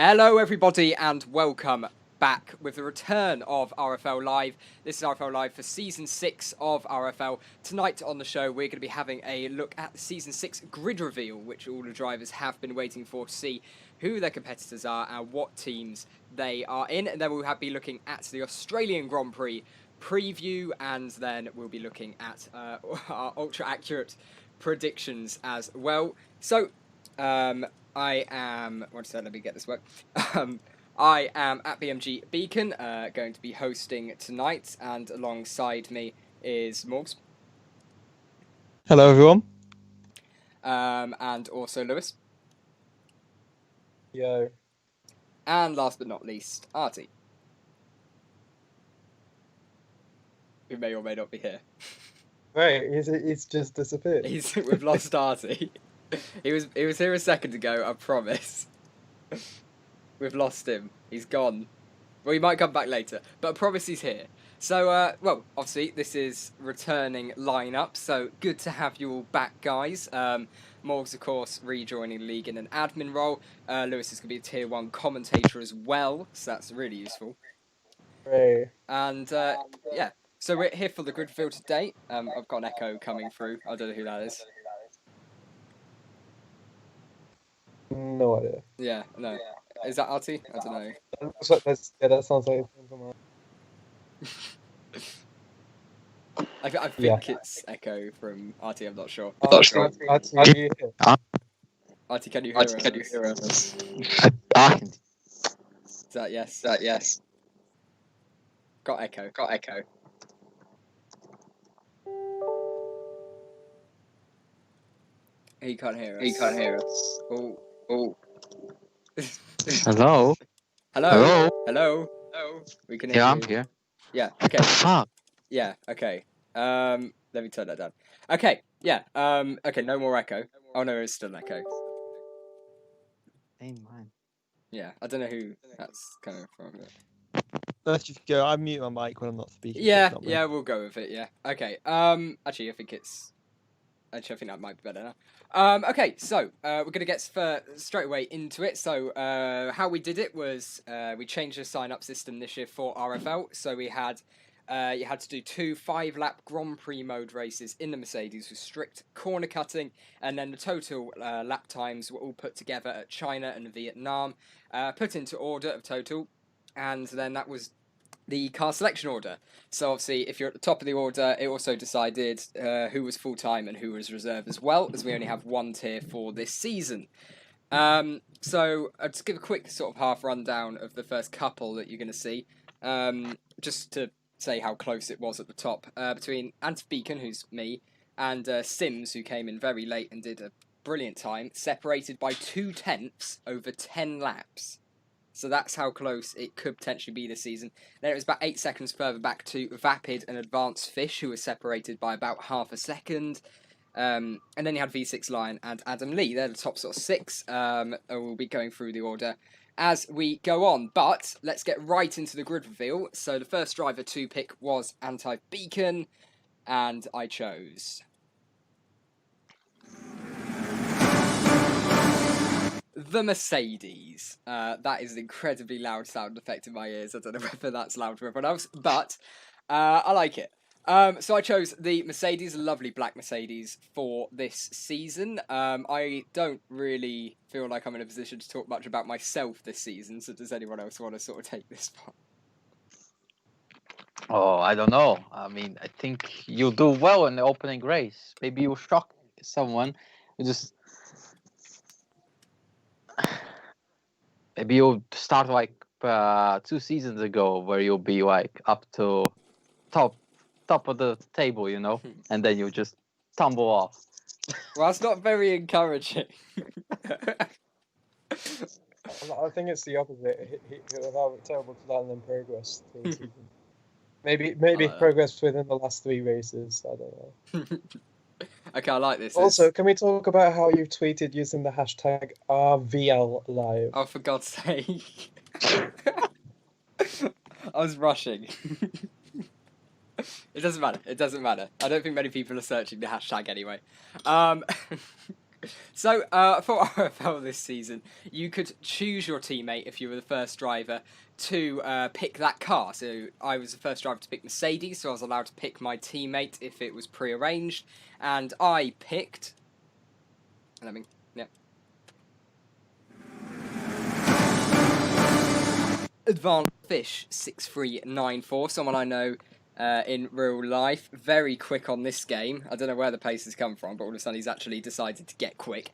Hello everybody and welcome back with the return of RFL Live. This is RFL Live for Season 6 of RFL. Tonight on the show we're going to be having a look at the Season 6 grid reveal, which all the drivers have been waiting for to see who their competitors are and what teams they are in. And then we'll be looking at the Australian Grand Prix preview, and then we'll be looking at our ultra-accurate predictions as well. So, I am... let me get this work. I am at BMG Beacon, going to be hosting tonight, and alongside me is Morgs. Hello, everyone. And also Lewis. Yo. And last but not least, Artie. Who may or may not be here. Right, he's just disappeared. We've lost Artie. He was here a second ago, I promise. We've lost him. He's gone. Well, he might come back later, but I promise he's here. So, well, obviously, this is returning lineup, so good to have you all back, guys. Morgs, of course, rejoining the league in an admin role. Lewis is going to be a Tier 1 commentator as well, so that's really useful. Right. And, yeah, so we're here for the grid reveal today. I've got an echo coming through. I don't know who that is. No idea. Yeah, no. Is that Artie? I don't know. That sounds like it's from I think it's Echo from Artie, I'm not sure. Artie, Artie, can you hear us? Is that yes? Yes. Got Echo. He can't hear us. Oh. Hello? Hello? We can hear you. Yeah, I'm here. Yeah, okay. Fuck. Yeah, okay. Let me turn that down. Okay, yeah. Okay, no more echo. Oh no, it's still an echo. Ain't mine. Yeah, I don't know who that's coming from. Let's just go. I mute my mic when I'm not speaking. Yeah, we'll go with it, yeah. Okay, actually, I think that might be better now. Okay, so, we're going to get straight away into it. So, how we did it was, we changed the sign-up system this year for RFL. So we had, you had to do 2 5-lap Grand Prix mode races in the Mercedes with strict corner cutting, and then the total lap times were all put together at China and Vietnam, put into order of total, and then that was the car selection order. So obviously, if you're at the top of the order, it also decided who was full-time and who was reserve as well, as we only have one tier for this season. So I'll just give a quick sort of half rundown of the first couple that you're going to see, just to say how close it was at the top, between Ant Beacon, who's me, and Sims, who came in very late and did a brilliant time, separated by 2/10 over 10 laps. So that's how close it could potentially be this season. Then it was about 8 seconds further back to Vapid and Advanced Fish, who were separated by about half a second. And then you had V6 Lion and Adam Lee. They're the top sort of 6. We'll be going through the order as we go on. But let's get right into the grid reveal. So the first driver to pick was Anti-Beacon, and I chose... the Mercedes. That is an incredibly loud sound effect in my ears. I don't know whether that's loud for everyone else, but I like it. So I chose the Mercedes, a lovely black Mercedes, for this season. I don't really feel like I'm in a position to talk much about myself this season, so does anyone else want to sort of take this part? Oh, I don't know. I mean, I think you'll do well in the opening race. Maybe you'll shock someone. Maybe you'll start like 2 seasons ago, where you'll be like up to top of the table, you know, and then you'll just tumble off. Well, that's not very encouraging. I think it's the opposite. He'll have a terrible start and then progress through the season. Maybe progress within the last 3 races. I don't know. Okay, I like this. Also, can we talk about how you tweeted using the hashtag RVL Live? Oh, for God's sake. I was rushing. It doesn't matter. I don't think many people are searching the hashtag anyway. So, for RFL this season, you could choose your teammate if you were the first driver to pick that car. So, I was the first driver to pick Mercedes, so I was allowed to pick my teammate if it was pre-arranged, and I picked. Let me, yeah. Advanced Fish 6394, someone I know in real life. Very quick on this game. I don't know where the pace has come from, but all of a sudden he's actually decided to get quick.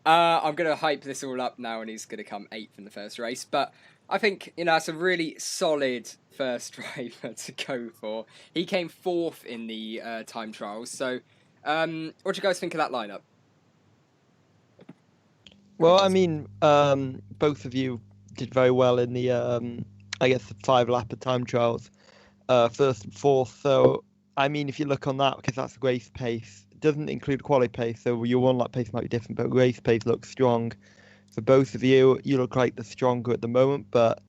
I'm going to hype this all up now, and he's going to come 8th in the first race. But I think, it's a really solid first driver to go for. He came 4th in the time trials. So, what do you guys think of that lineup? Well, I mean, both of you did very well in the, I guess, the 5-lap time trials, first and fourth. So, I mean, if you look on that, because that's race pace, it doesn't include quali pace, so your 1-lap pace might be different, but race pace looks strong. For both of you, you look like the stronger at the moment, but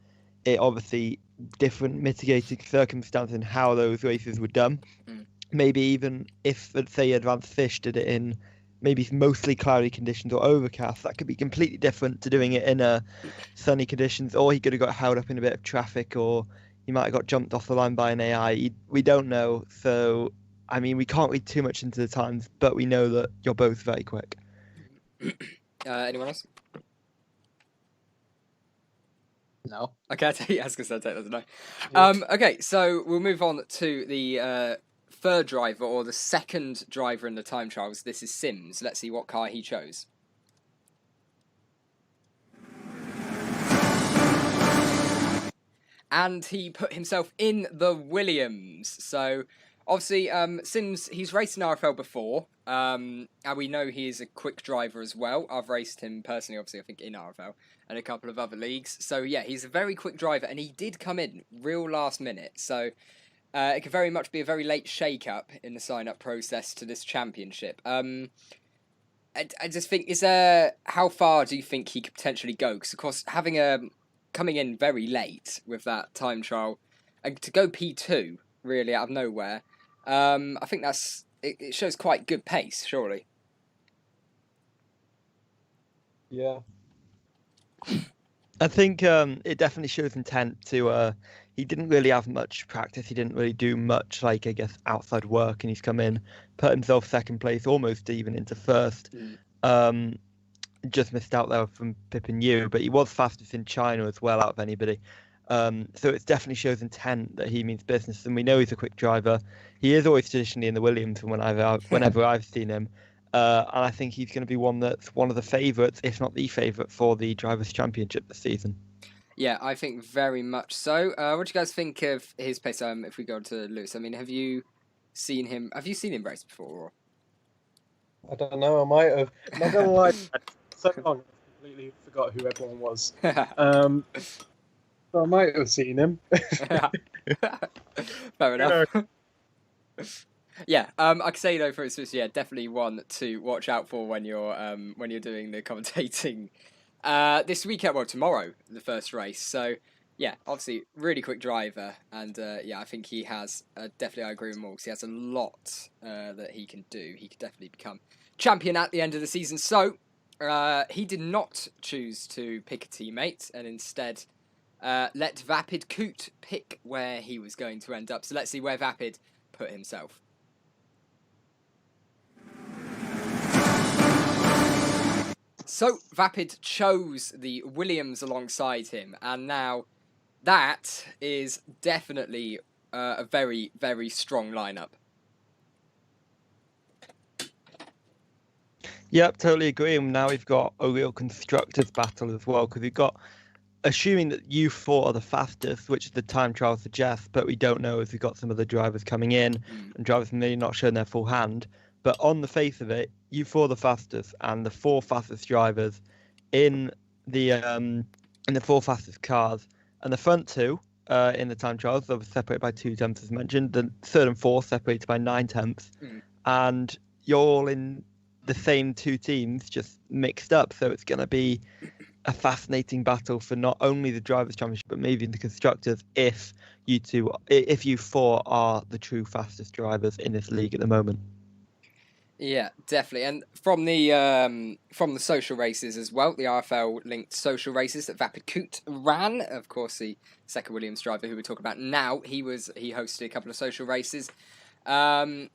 it obviously different mitigating circumstances in how those races were done. Maybe even if, let's say, Advanced Fish did it in maybe mostly cloudy conditions or overcast, that could be completely different to doing it in sunny conditions, or he could have got held up in a bit of traffic, or he might have got jumped off the line by an AI. We don't know. So, I mean, we can't read too much into the times, but we know that you're both very quick. Anyone else? No. Okay, I was going to say, take that as a no. Yeah. Okay, so we'll move on to the third driver, or the second driver in the time trials. This is Sims. Let's see what car he chose. And he put himself in the Williams. So, obviously, Sims, he's raced in RFL before, and we know he is a quick driver as well. I've raced him personally, obviously, I think, in RFL and a couple of other leagues. So, yeah, he's a very quick driver, and he did come in real last minute. So, it could very much be a very late shake-up in the sign-up process to this championship. I just think, how far do you think he could potentially go? Because, of course, coming in very late with that time trial, and to go P2 really out of nowhere, I think it shows quite good pace, surely. Yeah. I think it definitely shows intent to. He didn't really have much practice. He didn't really do much, I guess, outside work, and he's come in, put himself second place, almost even into first. Just missed out there from Pippin Yu, but he was fastest in China as well out of anybody. So it definitely shows intent that he means business, and we know he's a quick driver. He is always traditionally in the Williams whenever I've seen him. And I think he's going to be one that's one of the favourites, if not the favourite, for the Drivers' Championship this season. Yeah, I think very much so. What do you guys think of his pace? If we go to Lewis, I mean, have you seen him race before? I don't know. I might have. I'm not gonna lie. So long, I completely forgot who everyone was. So I might have seen him. Fair enough. Yeah, I can say for instance, yeah, definitely one to watch out for when you're doing the commentating this weekend. Well, tomorrow, the first race. So yeah, obviously, really quick driver, and yeah, I think he has definitely. I agree with Morgs. He has a lot that he can do. He could definitely become champion at the end of the season. So he did not choose to pick a teammate, and instead let Vapid Coot pick where he was going to end up. So let's see where Vapid put himself. So Vapid chose the Williams alongside him, and now that is definitely a very, very strong lineup. Yep, totally agree. And now we've got a real constructors battle as well, because we've got, assuming that you four are the fastest, which the time trial suggests, but we don't know as we've got some of the drivers coming in and drivers maybe not showing their full hand. But on the face of it, you four are the fastest, and the four fastest drivers in the four fastest cars, and the front two in the time trials, they were separated by 2 tenths as mentioned. The third and fourth separated by 9 tenths, and you're all in the same 2 teams, just mixed up. So it's going to be a fascinating battle for not only the drivers' championship, but maybe the constructors. If you four are the true fastest drivers in this league at the moment. Yeah, definitely. And from the social races as well, the RFL linked social races that Vapid Koot ran. Of course, the second Williams driver who we're talking about now, he hosted a couple of social races. And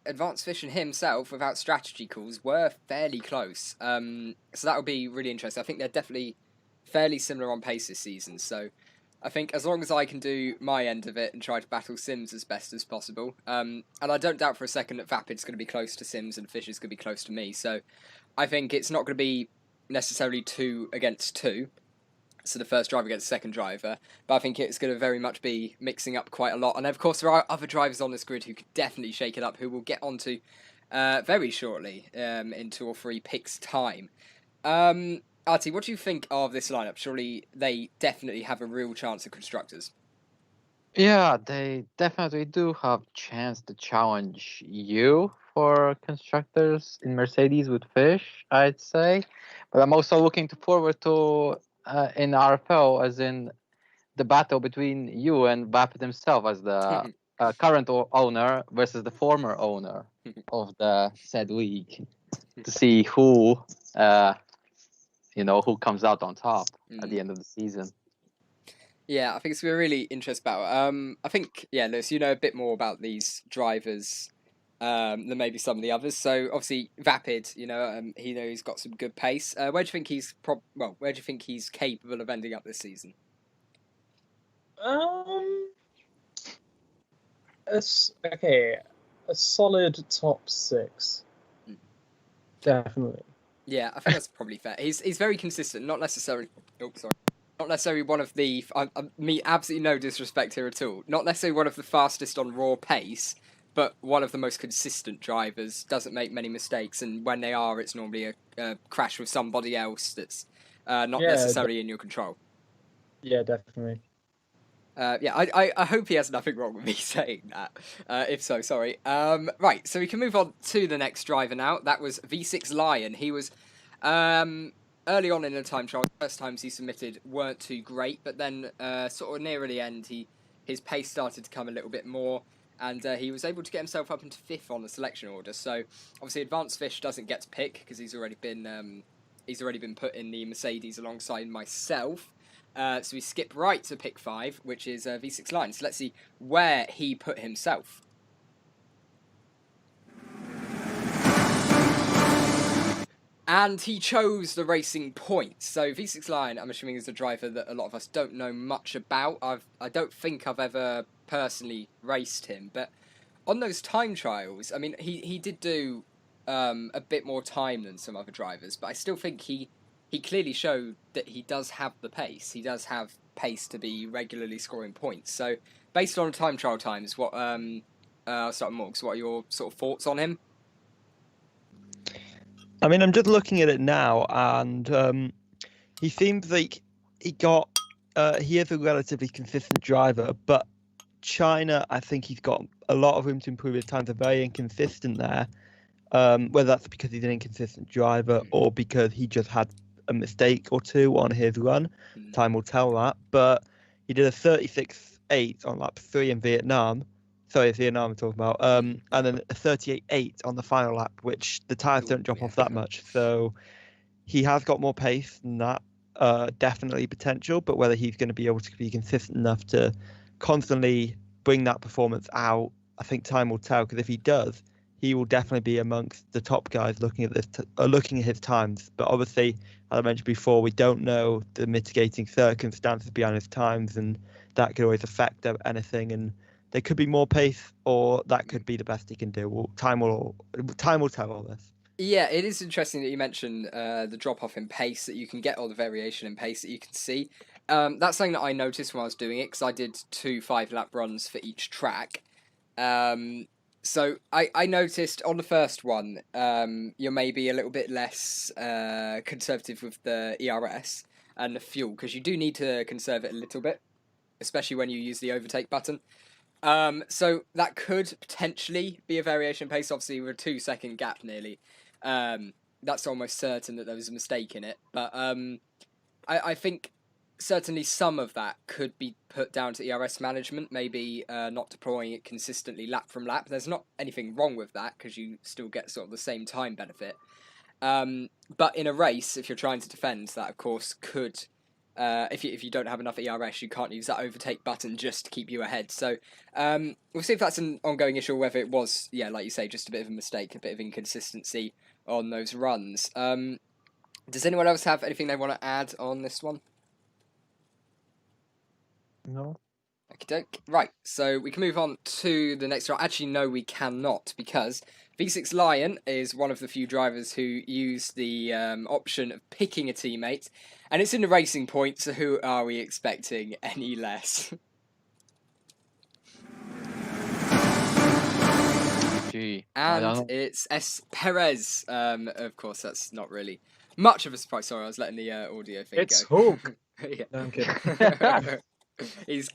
Advanced Vision himself, without strategy calls, were fairly close. So that would be really interesting. I think they're definitely fairly similar on pace this season. So I think as long as I can do my end of it and try to battle Sims as best as possible, and I don't doubt for a second that Vapid's going to be close to Sims and Fisher's going to be close to me. So I think it's not going to be necessarily 2 against 2. So the first driver against the second driver, but I think it's going to very much be mixing up quite a lot. And of course, there are other drivers on this grid who could definitely shake it up, who we'll get onto very shortly in 2 or 3 picks' time. Artie, what do you think of this lineup? Surely they definitely have a real chance of constructors. Yeah, they definitely do have chance to challenge you for constructors in Mercedes with Fish, I'd say. But I'm also looking forward to in RFL, as in the battle between you and Buffett himself as the current owner versus the former owner of the said league, to see who who comes out on top at the end of the season. Yeah, I think it's a really interesting battle. I think, Lewis, you know a bit more about these drivers than maybe some of the others. So obviously Vapid, he's got some good pace. Where do you think where do you think he's capable of ending up this season? A solid top 6, definitely. Yeah, I think that's probably fair. He's very consistent, not necessarily. Oh, sorry. Not necessarily one of the. I mean, absolutely no disrespect here at all. Not necessarily one of the fastest on raw pace, but one of the most consistent drivers. Doesn't make many mistakes, and when they are, it's normally a crash with somebody else that's not necessarily in your control. Yeah, definitely. I hope he has nothing wrong with me saying that. If so, sorry. Right, so we can move on to the next driver now. That was V6 Lion. He was early on in the time trial. The first times he submitted weren't too great, but then sort of near the end, his pace started to come a little bit more, and he was able to get himself up into 5th on the selection order. So obviously, Advanced Fish doesn't get to pick because he's already been put in the Mercedes alongside myself. So we skip right to pick 5, which is V6 Lion. So let's see where he put himself. And he chose the Racing Point. So V6 Lion, I'm assuming, is a driver that a lot of us don't know much about. I don't think I've ever personally raced him, but on those time trials, I mean, he did do a bit more time than some other drivers, but I still think he clearly showed that he does have the pace. He does have pace to be regularly scoring points. So, based on time trial times, I'll start with Morgs. What are your sort of thoughts on him? I mean, I'm just looking at it now, and he seems like he is a relatively consistent driver, but China, I think he's got a lot of room to improve. His times are very inconsistent there, whether that's because he's an inconsistent driver or because he just had a mistake or two on his run. Time will tell that. But he did a 36.8 on lap 3 in Vietnam. Sorry, it's Vietnam I'm talking about. And then a 38.8 on the final lap, which the tyres don't drop off that much. So he has got more pace than that. Definitely potential, but whether he's going to be able to be consistent enough to constantly bring that performance out, I think time will tell. Because if he does, he will definitely be amongst the top guys looking at his times. But obviously, as I mentioned before, we don't know the mitigating circumstances behind his times, and that could always affect anything. And there could be more pace, or that could be the best he can do. Well, time will tell all this. Yeah, it is interesting that you mentioned the drop off in pace, that you can get all the variation in pace that you can see. That's something that I noticed when I was doing it, because I did 2 5-lap runs for each track. So I noticed on the first one, you're maybe a little bit less conservative with the ERS and the fuel, because you do need to conserve it a little bit, especially when you use the overtake button. So that could potentially be a variation in pace, obviously with a 2-second gap nearly. That's almost certain that there was a mistake in it. But I think certainly some of that could be put down to ERS management, maybe not deploying it consistently lap from lap. There's not anything wrong with that because you still get sort of the same time benefit. But in a race, if you're trying to defend, that of course could, if you don't have enough ERS, you can't use that overtake button just to keep you ahead. So we'll see if that's an ongoing issue, or whether it was, like you say, just a bit of a mistake, a bit of inconsistency on those runs. Does anyone else have anything they want to add on this one? No. Okey-doke. Right, so we can move on to the next round. Actually, no, we cannot, because V6 Lion is one of the few drivers who use the option of picking a teammate, and it's in the racing point, so who are we expecting any less? Gee. And it's S. Perez. Of course, that's not really much of a surprise. Sorry, I was letting the audio thing It's go. Hulk. Yeah. No, I'm kidding. He's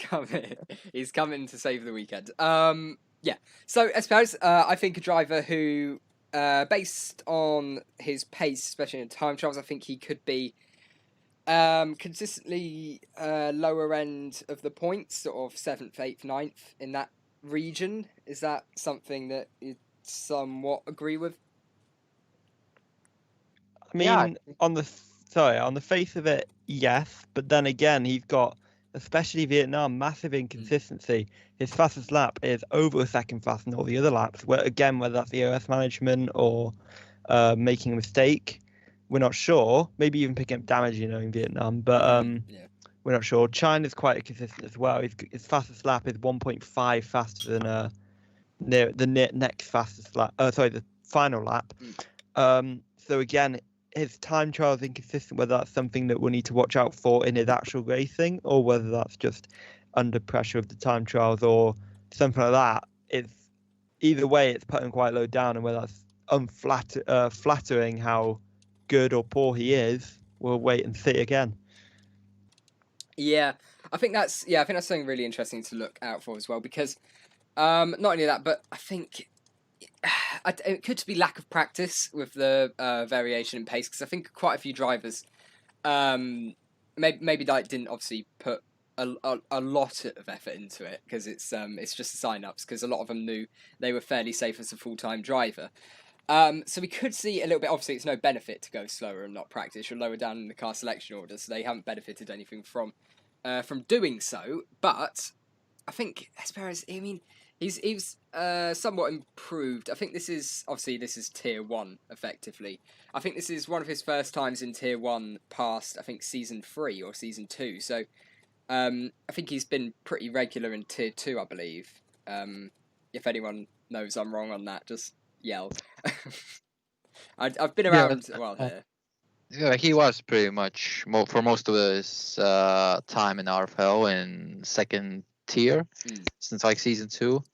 coming to save the weekend. Yeah. So Esperes, I think a driver who, based on his pace, especially in time trials, I think he could be consistently lower end of the points, sort of 7th, 8th, 9th in that region. Is that something that you somewhat agree with? I mean, Yeah. on the face of it, yes. But then again, he's got, especially Vietnam, massive inconsistency. His fastest lap is over a second faster than all the other laps. Whether that's EOS management or making a mistake, we're not sure. Maybe even picking up damage, in Vietnam. But we're not sure. China's quite consistent as well. His fastest lap is 1.5 faster than the next fastest lap. The final lap. So again, his time trial is inconsistent, whether that's something that we'll need to watch out for in his actual racing, or whether that's just under pressure of the time trials or something like that. Either way, it's putting quite low down, and whether that's flattering how good or poor he is, we'll wait and see again. Yeah, I think that's something really interesting to look out for as well, because not only that, but I think it could be lack of practice with the variation in pace, because I think quite a few drivers maybe like didn't obviously put a lot of effort into it, because it's just the sign-ups, because a lot of them knew they were fairly safe as a full-time driver. So we could see a little bit. Obviously, it's no benefit to go slower and not practice. You're lower down in the car selection order, so they haven't benefited anything from doing so. But I think Esperes, I mean, he's somewhat improved. I think this is tier 1 effectively. I think this is one of his first times in tier 1 past, I think, season 3 or season 2. So I think he's been pretty regular in tier 2, I believe. If anyone knows I'm wrong on that, just yell. I've been around a while here. Yeah, he was pretty much for most of his time in RFL in second tier since like season 2.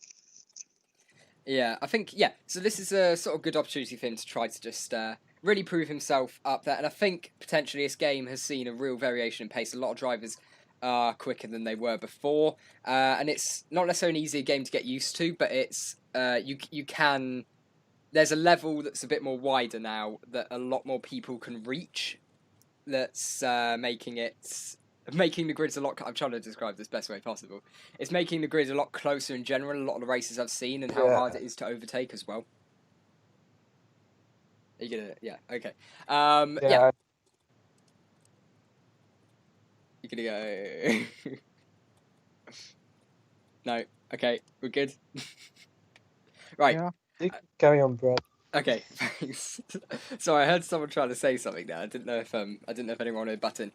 Yeah, I think, so this is a sort of good opportunity for him to try to just really prove himself up there. And I think potentially this game has seen a real variation in pace. A lot of drivers are quicker than they were before. And it's not necessarily an easier game to get used to, but it's you can... There's a level that's a bit more wider now that a lot more people can reach. That's making the grids a lot... I'm trying to describe this best way possible. It's making the grid a lot closer in general. A lot of the races I've seen, and how hard it is to overtake as well. Are you gonna... Yeah, okay. Yeah. You're gonna go... No, okay, we're good. Right. Yeah. Carry on, Brad. Okay, thanks. Sorry, I heard someone trying to say something there. I didn't know if anyone wanted a button.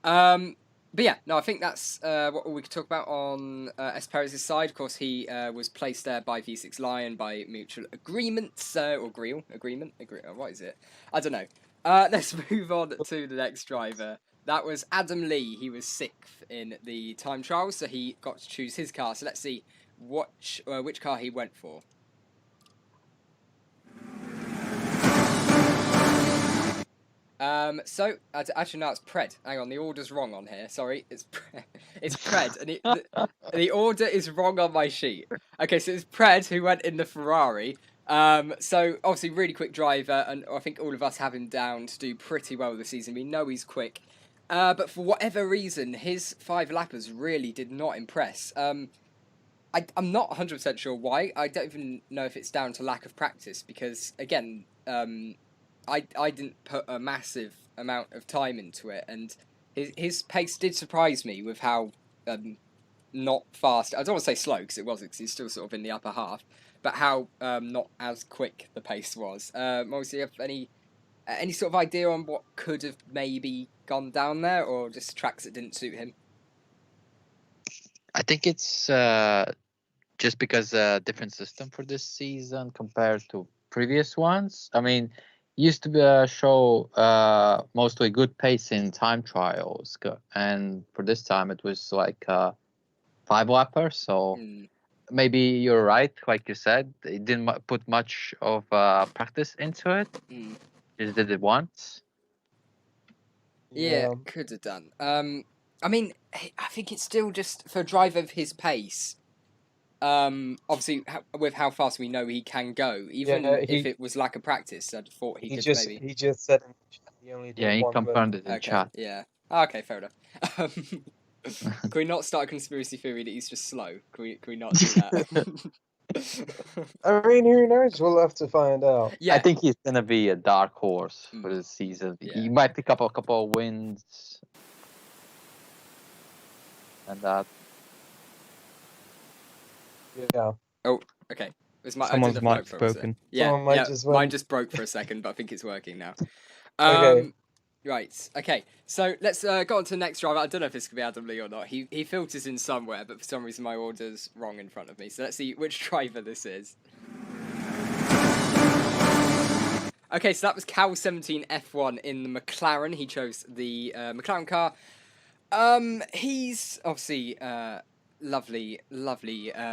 But yeah, no, I think that's what we could talk about on Esperes' side. Of course, he was placed there by V6 Lion by mutual agreement, or agreement. What is it? I don't know. Let's move on to the next driver. That was Adam Lee. He was 6th in the time trial, so he got to choose his car. So let's see which car he went for. So actually no, it's Pred. Hang on, the order's wrong on here. Sorry, it's Pred, and the order is wrong on my sheet. Okay, so it's Pred who went in the Ferrari. So obviously really quick driver, and I think all of us have him down to do pretty well this season. We know he's quick. But for whatever reason, his 5-lappers really did not impress. I'm not 100% sure why. I don't even know if it's down to lack of practice because, again, I didn't put a massive amount of time into it, and his pace did surprise me with how not fast. I don't want to say slow because it wasn't, because he's still sort of in the upper half, but how not as quick the pace was. Moles, do you have any sort of idea on what could have maybe gone down there, or just tracks that didn't suit him? I think it's just because different system for this season compared to previous ones. I mean, used to be show mostly good pace in time trials, and for this time it was like 5-lapper. So maybe you're right, like you said, it didn't put much of practice into it. Just did it once. Yeah, could have done. I mean, I think it's still just for a driver of his pace. Obviously, with how fast we know he can go, even if it was lack of practice, I thought he could maybe. He just said he only did he one confirmed it in chat. Yeah. Okay, fair enough. Can we not start a conspiracy theory that he's just slow? Can we not do that? I mean, who knows? We'll have to find out. Yeah. I think he's gonna be a dark horse for this season. Yeah. He might pick up a couple of wins, and that. Yeah. Oh, okay. Someone's mic's broken. Yeah, mine just broke for a second, but I think it's working now. Okay. Right. Okay. So let's go on to the next driver. I don't know if this could be Adam Lee or not. He filters in somewhere, but for some reason my order's wrong in front of me. So let's see which driver this is. Okay, so that was Cal17 F1 in the McLaren. He chose the McLaren car. He's obviously lovely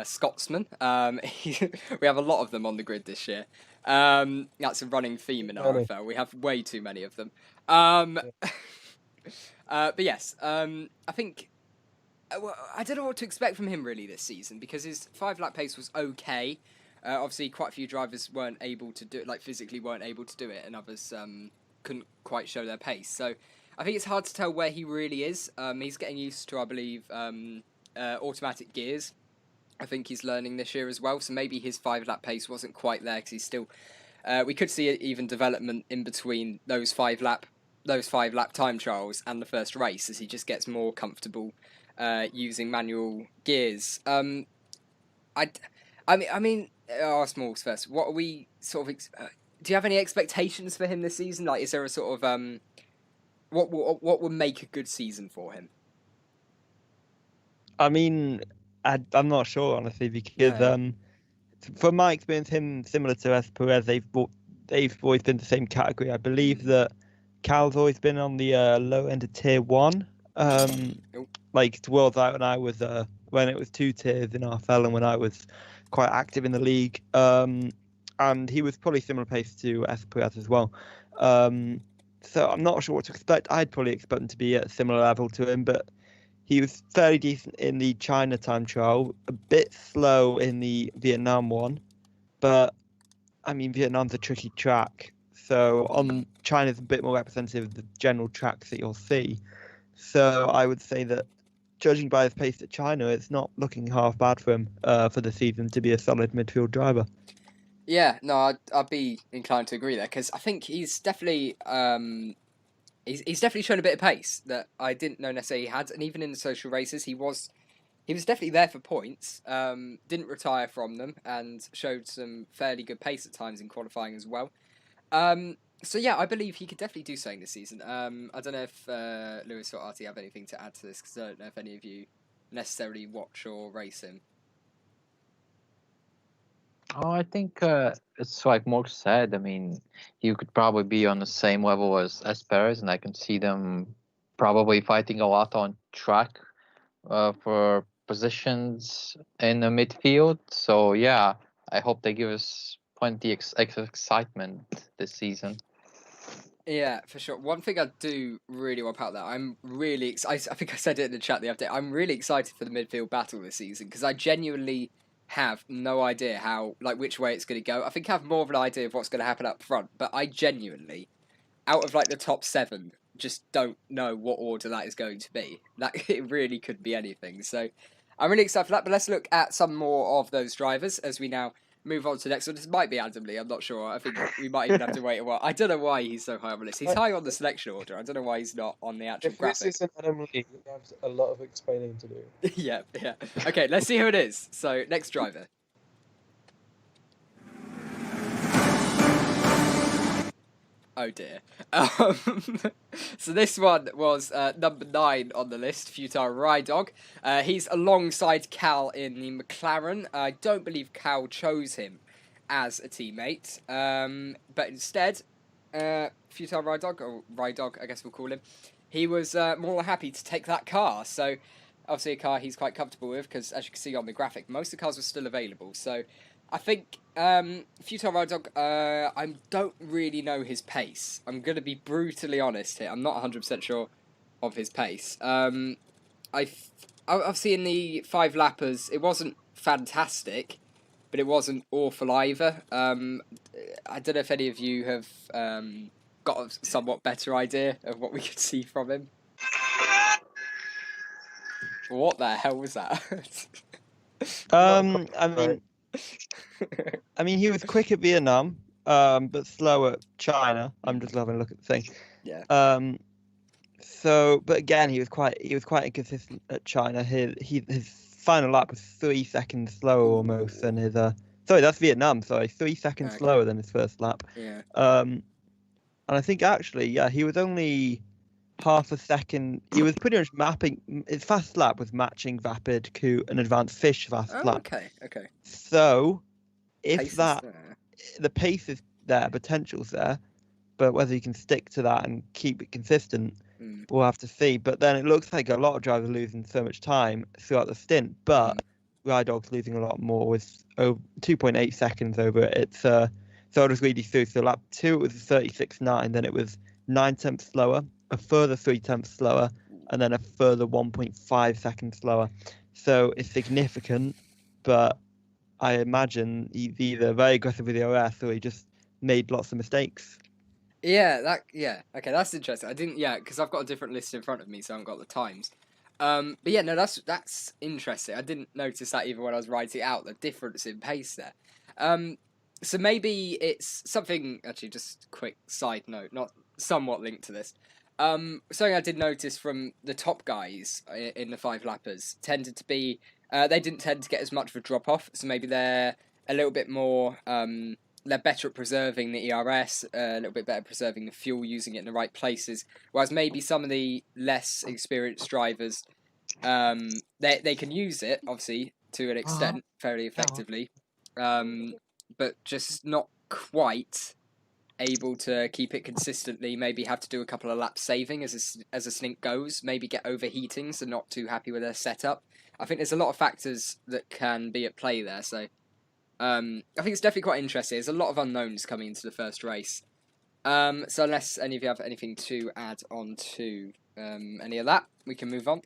Scotsman. We have a lot of them on the grid this year. That's a running theme in RFL. We have way too many of them. But yes, I think I don't know what to expect from him really this season, because his 5-lap pace was okay. Obviously, quite a few drivers weren't able to do it, like physically weren't able to do it, and others couldn't quite show their pace. So I think it's hard to tell where he really is. He's getting used to, I believe, automatic gears. I think he's learning this year as well, so maybe his 5-lap pace wasn't quite there, because he's still. We could see even development in between those 5-lap time trials and the first race, as he just gets more comfortable using manual gears. I mean, I'll ask Smalls first. What are we sort of? Do you have any expectations for him this season? Like, is there a sort of what would make a good season for him? I mean, I'm not sure, honestly, because from my experience, him similar to S. Perez, they've always been the same category. I believe that Cal's always been on the low end of tier 1. Like towards that when it was 2 tiers in RFL, and when I was quite active in the league. And he was probably similar pace to S. Perez as well. So I'm not sure what to expect. I'd probably expect him to be at a similar level to him, but he was fairly decent in the China time trial, a bit slow in the Vietnam one. But, I mean, Vietnam's a tricky track. So on China's a bit more representative of the general tracks that you'll see. So I would say that, judging by his pace at China, it's not looking half bad for him for the season to be a solid midfield driver. Yeah, no, I'd be inclined to agree there, because I think he's definitely he's definitely shown a bit of pace that I didn't know necessarily he had, and even in the social races, he was definitely there for points. Didn't retire from them, and showed some fairly good pace at times in qualifying as well. So yeah, I believe he could definitely do something this season. I don't know if Lewis or Artie have anything to add to this, because I don't know if any of you necessarily watch or race him. Oh, I think it's like Morg said. I mean, you could probably be on the same level as Perez, and I can see them probably fighting a lot on track for positions in the midfield. So yeah, I hope they give us plenty excitement this season. Yeah, for sure. One thing I do really want about that, I'm really excited. I think I said it in the chat the other day. I'm really excited for the midfield battle this season, because I genuinely have no idea which way it's going to go. I think I have more of an idea of what's going to happen up front, but I genuinely, out of the top 7, just don't know what order that is going to be. That it really could be anything. So I'm really excited for that. But let's look at some more of those drivers as we now move on to the next one. This might be Adam Lee. I'm not sure. I think we might even have to wait a while. I don't know why he's so high on the list. He's high on the selection order. I don't know why he's not on the actual If graphic. this isn't Adam Lee, we have a lot of explaining to do. Yeah. Okay, let's see who it is. So next driver. Oh dear. So this one was number 9 on the list, Futile Rydog. He's alongside Cal in the McLaren. I don't believe Cal chose him as a teammate, but instead, Futile Rydog, or Rydog, I guess we'll call him, he was more than happy to take that car. So obviously a car he's quite comfortable with, because as you can see on the graphic, most of the cars were still available. So I think Futile Rydog, I don't really know his pace. I'm going to be brutally honest here. I'm not 100% sure of his pace. Obviously in the 5 lappers, it wasn't fantastic, but it wasn't awful either. I don't know if any of you have got a somewhat better idea of what we could see from him. What the hell was that? I mean, he was quick at Vietnam, but slow at China. I'm just having a look at the thing. Yeah. But again, he was quite inconsistent at China. His final lap was 3 seconds slower almost than his. Sorry, that's Vietnam. Sorry, 3 seconds slower than his first lap. Yeah. And I think actually, he was only half a second. He was pretty much mapping. His fast lap was matching Vapid, Coup, and Advanced Fish fast lap. Okay. So, if Pace is that there. the pace is there, potential's there, but whether you can stick to that and keep it consistent, we'll have to see. But then it looks like a lot of drivers are losing so much time throughout the stint, but Rydog's losing a lot more with 2.8 seconds over it. So I'll just read you through. So lap 2 it was 36.9, then it was 9 tenths slower, a further 3 tenths slower, and then a further 1.5 seconds slower. So it's significant, but I imagine he's either very aggressive with the OS or he just made lots of mistakes. Okay, that's interesting. I didn't, because I've got a different list in front of me, so I haven't got the times. But yeah, no, that's interesting. I didn't notice that even when I was writing it out, the difference in pace there. So maybe it's something, actually, just quick side note, not somewhat linked to this. Something I did notice from the top guys in the 5 lappers tended to be, they didn't tend to get as much of a drop off, so maybe they're a little bit more, they're better at preserving the ERS, a little bit better at preserving the fuel, using it in the right places, whereas maybe some of the less experienced drivers, they can use it, obviously, to an extent, fairly effectively, but just not quite able to keep it consistently, maybe have to do a couple of laps saving as a stint goes, maybe get overheating, so not too happy with their setup. I think there's a lot of factors that can be at play there, so I think it's definitely quite interesting. There's a lot of unknowns coming into the first race. So unless any of you have anything to add on to any of that, we can move on.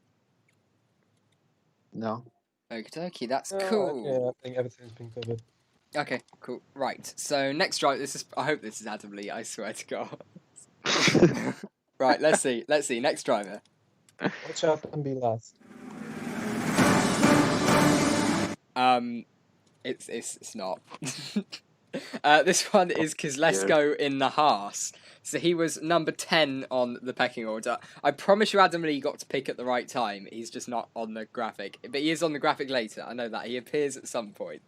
No. Okie dokie, that's cool. Yeah, I think everything's been covered. Okay, cool. Right, so next drive, I hope this is Adam Lee, I swear to God. Right, let's see, next driver. Watch out and be last. It's not. This one is Kozlesko in the Haas. So he was number 10 on the pecking order. I promise you Adam Lee got to pick at the right time. He's just not on the graphic. But he is on the graphic later. I know that. He appears at some point.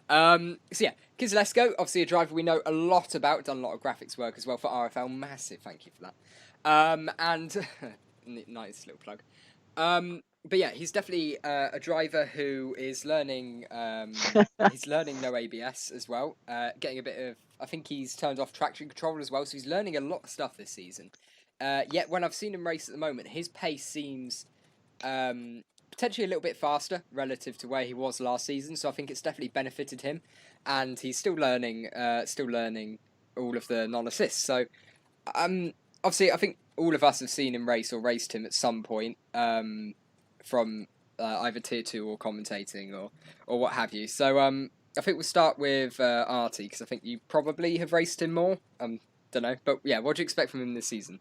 So yeah, Kozlesko, obviously a driver we know a lot about. Done a lot of graphics work as well for RFL. Massive thank you for that. And nice little plug. But yeah, he's definitely a driver who is learning. He's learning no ABS as well. Getting a bit of. I think he's turned off traction control as well, so he's learning a lot of stuff this season. Yet when I've seen him race at the moment, his pace seems potentially a little bit faster relative to where he was last season. So I think it's definitely benefited him, and he's still learning all of the non-assists. So obviously, I think all of us have seen him race or raced him at some point. From either tier 2 or commentating or what have you. So I think we'll start with Artie, because I think you probably have raced him more. Don't know, but yeah, what do you expect from him this season?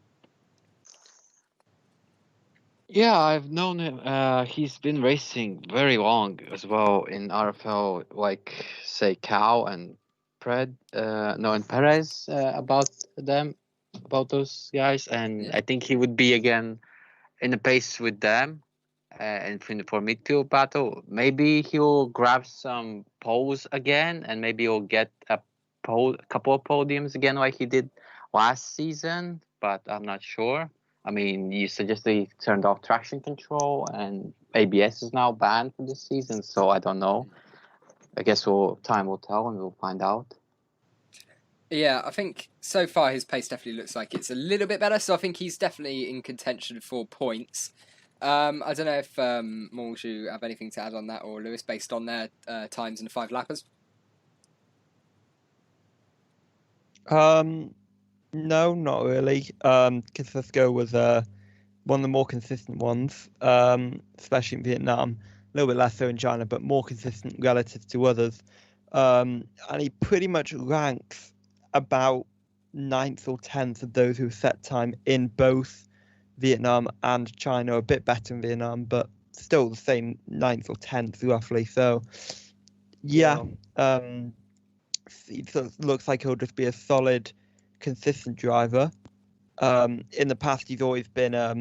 Yeah, I've known him. He's been racing very long as well in RFL, like say Cow and and Perez about those guys, and Yeah. I think he would be again in the pace with them, and for midfield battle. Maybe he'll grab some poles again, and maybe he'll get a couple of podiums again, like he did last season. But I'm not sure. I mean, you suggested he turned off traction control, and ABS is now banned for this season. So I don't know. I guess time will tell, and we'll find out. Yeah, I think so far his pace definitely looks like it's a little bit better. So I think he's definitely in contention for points. I don't know if Morgs, you have anything to add on that, or Lewis, based on their times in the 5 lappers. No, not really. Cisco was one of the more consistent ones, especially in Vietnam. A little bit less so in China, but more consistent relative to others. And he pretty much ranks about 9th or 10th of those who set time in both Vietnam and China. A bit better in Vietnam, but still the same 9th or 10th roughly. So, yeah, it looks like he'll just be a solid, consistent driver. In the past, he's always been at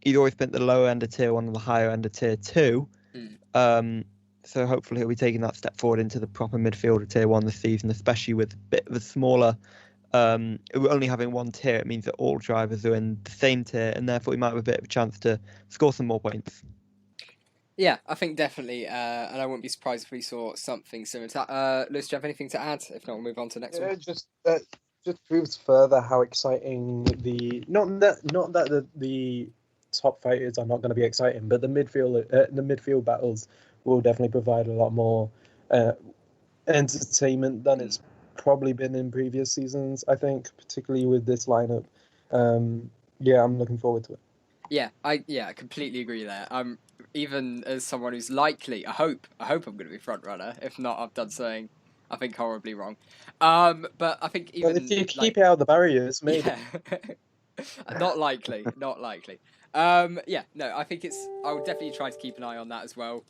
the lower end of tier 1 and the higher end of tier 2. So hopefully he'll be taking that step forward into the proper midfield of tier 1 this season, especially with a bit of a smaller. Only having one tier, it means that all drivers are in the same tier, and therefore he might have a bit of a chance to score some more points. Yeah, I think definitely, and I wouldn't be surprised if we saw something similar to that. Lewis, do you have anything to add? If not, we'll move on to the next one. Just proves further how exciting not that the top fighters are not going to be exciting, but the midfield battles will definitely provide a lot more entertainment than it's probably been in previous seasons. I think, particularly with this lineup. Yeah, I'm looking forward to it. Yeah, I completely agree there. Even as someone who's likely, I hope I'm going to be front runner. If not, I've done something I think horribly wrong. But I think even Well, if you keep it out of the barriers, maybe. yeah, not likely, not likely. Yeah, no, I think I would definitely try to keep an eye on that as well.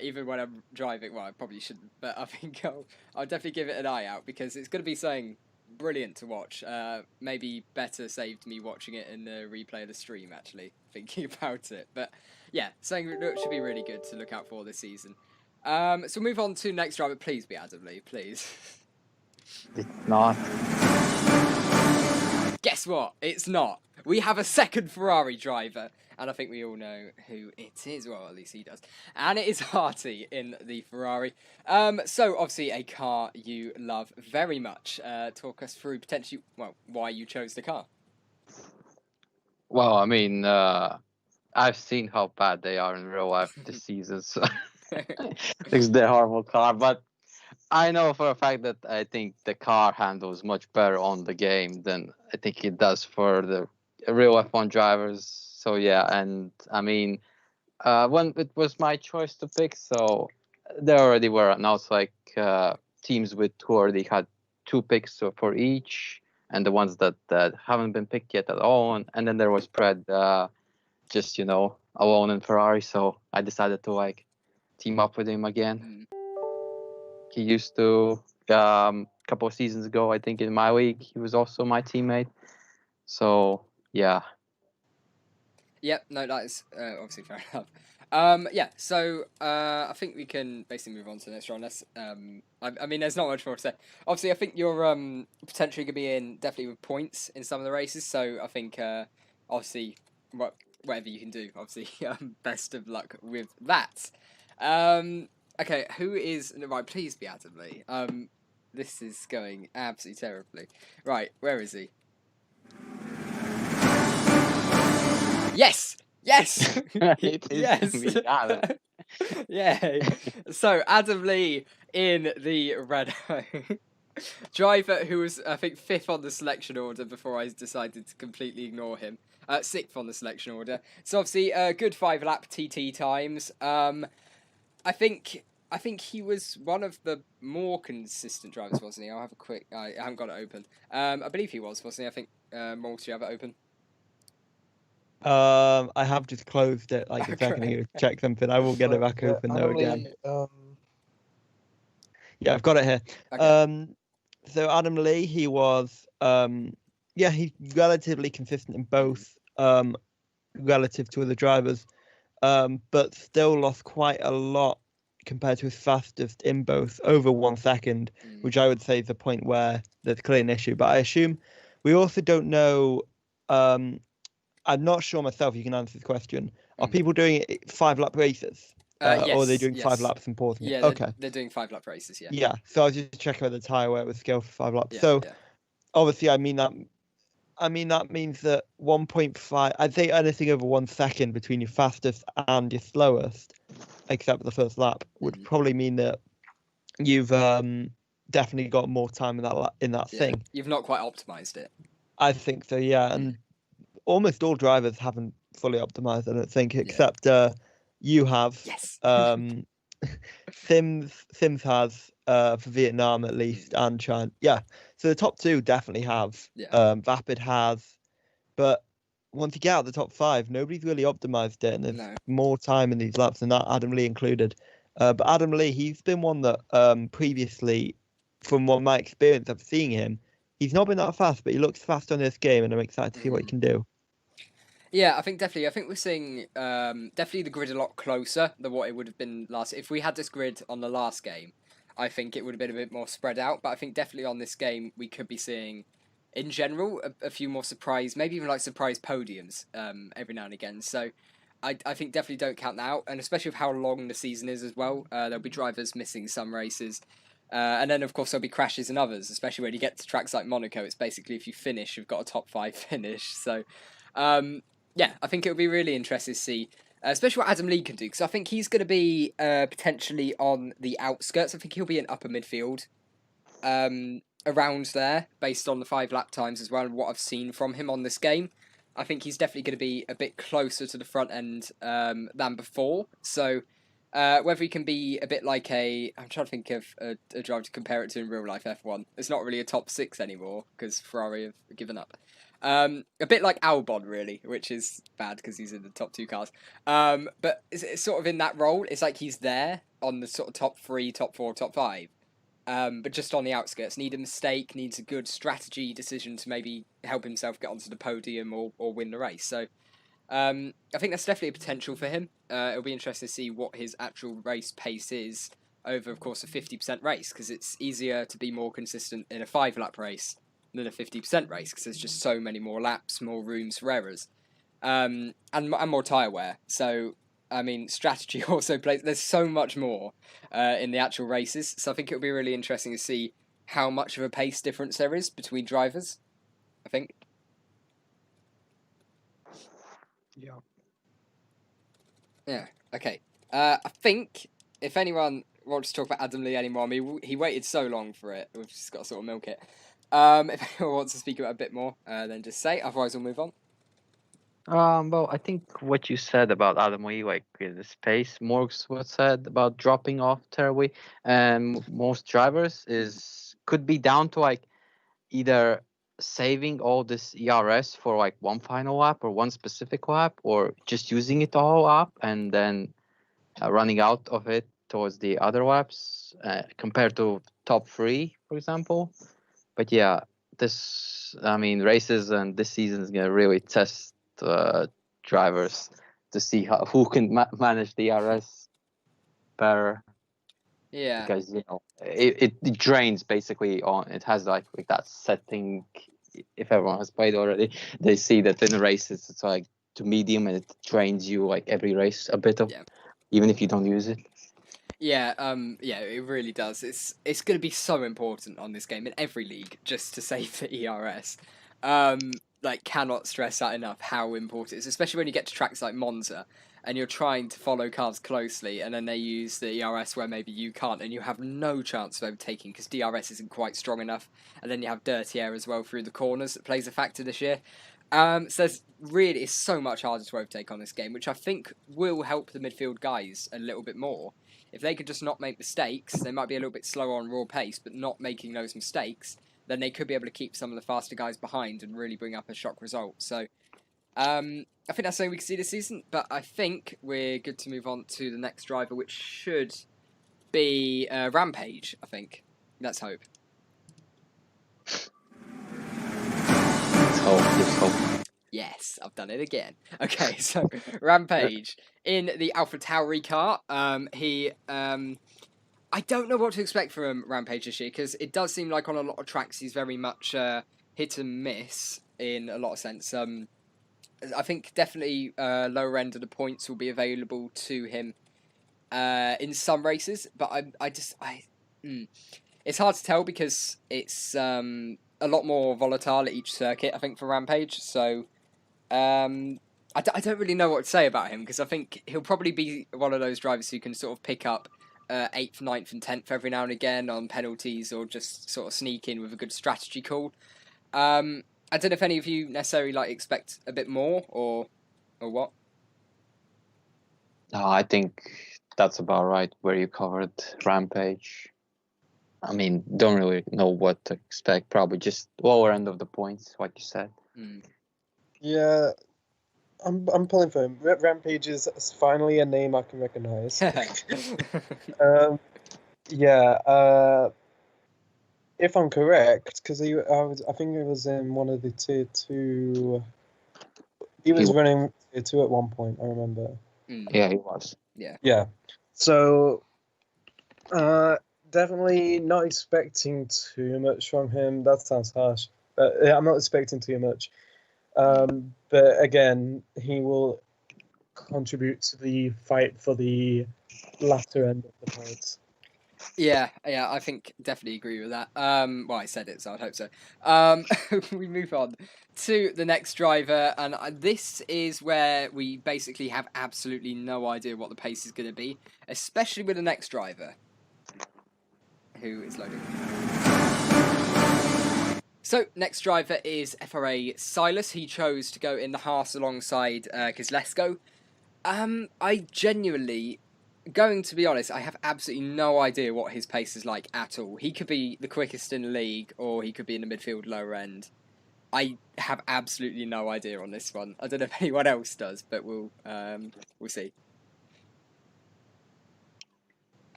Even when I'm driving, well, I probably shouldn't, but I think I'll definitely give it an eye out because it's going to be something brilliant to watch. Maybe better saved me watching it in the replay of the stream, actually, thinking about it. But yeah, something that should be really good to look out for this season. So move on to next driver. Please be Adam Lee, please. It's not. Guess what? It's not. We have a second Ferrari driver, and I think we all know who it is. Well, at least he does. And it is Harty in the Ferrari. So obviously a car you love very much. Talk us through potentially, why you chose the car. Well, I mean, I've seen how bad they are in real life this season, so it's the horrible car. But I know for a fact that I think the car handles much better on the game than I think it does for the real F1 drivers. So yeah, and I mean, when it was my choice to pick, so there already were announced like teams who already had 2 picks for each, and the ones that haven't been picked yet at all, and then there was Pred, just alone in Ferrari. So I decided to like team up with him again. He used to a couple of seasons ago, I think in my league, he was also my teammate. So yeah. Yep, no, that is obviously fair enough. Yeah, so I think we can basically move on to the next round. I mean, there's not much more to say. Obviously, I think you're potentially going to be in definitely with points in some of the races. So I think obviously whatever you can do, obviously best of luck with that. Okay, who is right? Please be Adam Lee. This is going absolutely terribly. Right, where is he? Yes! Yes! Yes! Yeah. So, Adam Lee in the Renault. Driver who was, I think, 5th on the selection order before I decided to completely ignore him. 6th on the selection order. So, obviously, good 5-lap TT times. I think he was one of the more consistent drivers, wasn't he? I'll have a quick... I haven't got it open. I believe he was, wasn't he? I think, Morgs, you have it open? I have just closed it like a second Okay. ago to check something. I will get it back open though again. Yeah, I've got it here. Okay. So Adam Lee, he was he's relatively consistent in both relative to other drivers, but still lost quite a lot compared to his fastest in both, over 1 second, which I would say is the point where there's clearly an issue. But I assume we also don't know. I'm not sure myself. You can answer this question. Are people doing 5-lap races? Yes, or are they doing yes. 5 laps and pausing Yeah, it? Okay. they're doing 5-lap races, yeah. Yeah. So I was just checking with the tyre where it was scaled for 5 laps. Yeah, So yeah. obviously, that means that 1.5. I'd say anything over 1 second between your fastest and your slowest, except for the first lap, would probably mean that you've definitely got more time in that thing. You've not quite optimized it. I think so. Yeah, and almost all drivers haven't fully optimized. I don't think, except you have. Yes. Sims has for Vietnam at least, and China. Yeah, so the top 2 definitely have. Yeah. Vapid has, but once you get out the top 5, nobody's really optimized it, and there's more time in these laps than that, Adam Lee included. But Adam Lee, he's been one that previously, from what my experience of seeing him, he's not been that fast, but he looks fast on this game, and I'm excited to see what he can do. Yeah, I think definitely. I think we're seeing definitely the grid a lot closer than what it would have been last. If we had this grid on the last game, I think it would have been a bit more spread out. But I think definitely on this game we could be seeing, in general, a few more surprise, maybe even like surprise podiums every now and again. So I think definitely don't count that out, and especially with how long the season is as well. There'll be drivers missing some races. And then, of course, there'll be crashes in others, especially when you get to tracks like Monaco. It's basically if you finish, you've got a top 5 finish. So, yeah, I think it'll be really interesting to see, especially what Adam Lee can do, because I think he's going to be potentially on the outskirts. I think he'll be in upper midfield, around there, based on the 5-lap times as well, and what I've seen from him on this game. I think he's definitely going to be a bit closer to the front end than before. So whether he can be a bit like I'm trying to think of a driver to compare it to in real life F1. It's not really a top 6 anymore because Ferrari have given up. A bit like Albon, really, which is bad because he's in the top 2 cars. But it's sort of in that role. It's like he's there on the sort of top 3, top 4, top 5. But just on the outskirts. Need a mistake, needs a good strategy decision to maybe help himself get onto the podium or win the race. So I think that's definitely a potential for him. It'll be interesting to see what his actual race pace is over, of course, a 50% race, because it's easier to be more consistent in a 5-lap race than a 50% race, because there's just so many more laps, more rooms for errors, and more tyre wear. So, I mean, strategy also plays. There's so much more in the actual races. So I think it'll be really interesting to see how much of a pace difference there is between drivers, I think. Yeah. Yeah. Okay. I think if anyone wants to talk about Adam Lee anymore, I mean, he waited so long for it. We've just got to sort of milk it. If anyone wants to speak about it a bit more, then just say. Otherwise, we'll move on. Well, I think what you said about Adam Lee, like in the space, Morgs was said about dropping off terribly, and most drivers could be down to like either saving all this ERS for like one final lap or one specific lap, or just using it all up and then running out of it towards the other laps, compared to top 3, for example. But yeah, races and this season is gonna really test drivers to see who can manage the RS better. Yeah. Because it drains basically on. It has like that setting. If everyone has played already, they see that in the races it's like to medium, and it drains you like every race a bit of, even if you don't use it. Yeah, yeah, it really does. It's going to be so important on this game in every league just to save the ERS. Like, cannot stress that enough how important it is, especially when you get to tracks like Monza and you're trying to follow cars closely, and then they use the ERS where maybe you can't, and you have no chance of overtaking because DRS isn't quite strong enough, and then you have dirty air as well through the corners that plays a factor this year. So it's so much harder to overtake on this game, which I think will help the midfield guys a little bit more. If they could just not make mistakes, they might be a little bit slower on raw pace, but not making those mistakes, then they could be able to keep some of the faster guys behind and really bring up a shock result. So I think that's something we can see this season, but I think we're good to move on to the next driver, which should be Rampage, I think. Let's hope. Let's hope. Yes, I've done it again. Okay, so Rampage in the Alpha Tauri car. I don't know what to expect from Rampage this year, because it does seem like on a lot of tracks he's very much hit and miss in a lot of sense. I think definitely lower end of the points will be available to him in some races, but it's hard to tell because it's a lot more volatile at each circuit, I think, for Rampage. So I don't really know what to say about him, because I think he'll probably be one of those drivers who can sort of pick up 8th, 9th and 10th every now and again on penalties, or just sort of sneak in with a good strategy call. I don't know if any of you necessarily expect a bit more or what. No, I think that's about right where you covered Rampage. I mean, don't really know what to expect. Probably just lower end of the points, like you said. Yeah, I'm pulling for him. Rampage is finally a name I can recognize. Yeah. If I'm correct, because I think it was in one of the tier 2. He was running tier 2 at one point, I remember. Yeah, he was. Yeah. So, definitely not expecting too much from him. That sounds harsh. But I'm not expecting too much. But again, he will contribute to the fight for the latter end of the points. Yeah, I think definitely agree with that. Well, I said it, so I'd hope so. We move on to the next driver, and this is where we basically have absolutely no idea what the pace is going to be, especially with the next driver, who is loading. So, next driver is FRA Silas. He chose to go in the Haas alongside Kozlesko. I genuinely... Going to be honest, I have absolutely no idea what his pace is like at all. He could be the quickest in the league, or he could be in the midfield lower end. I have absolutely no idea on this one. I don't know if anyone else does, but we'll see.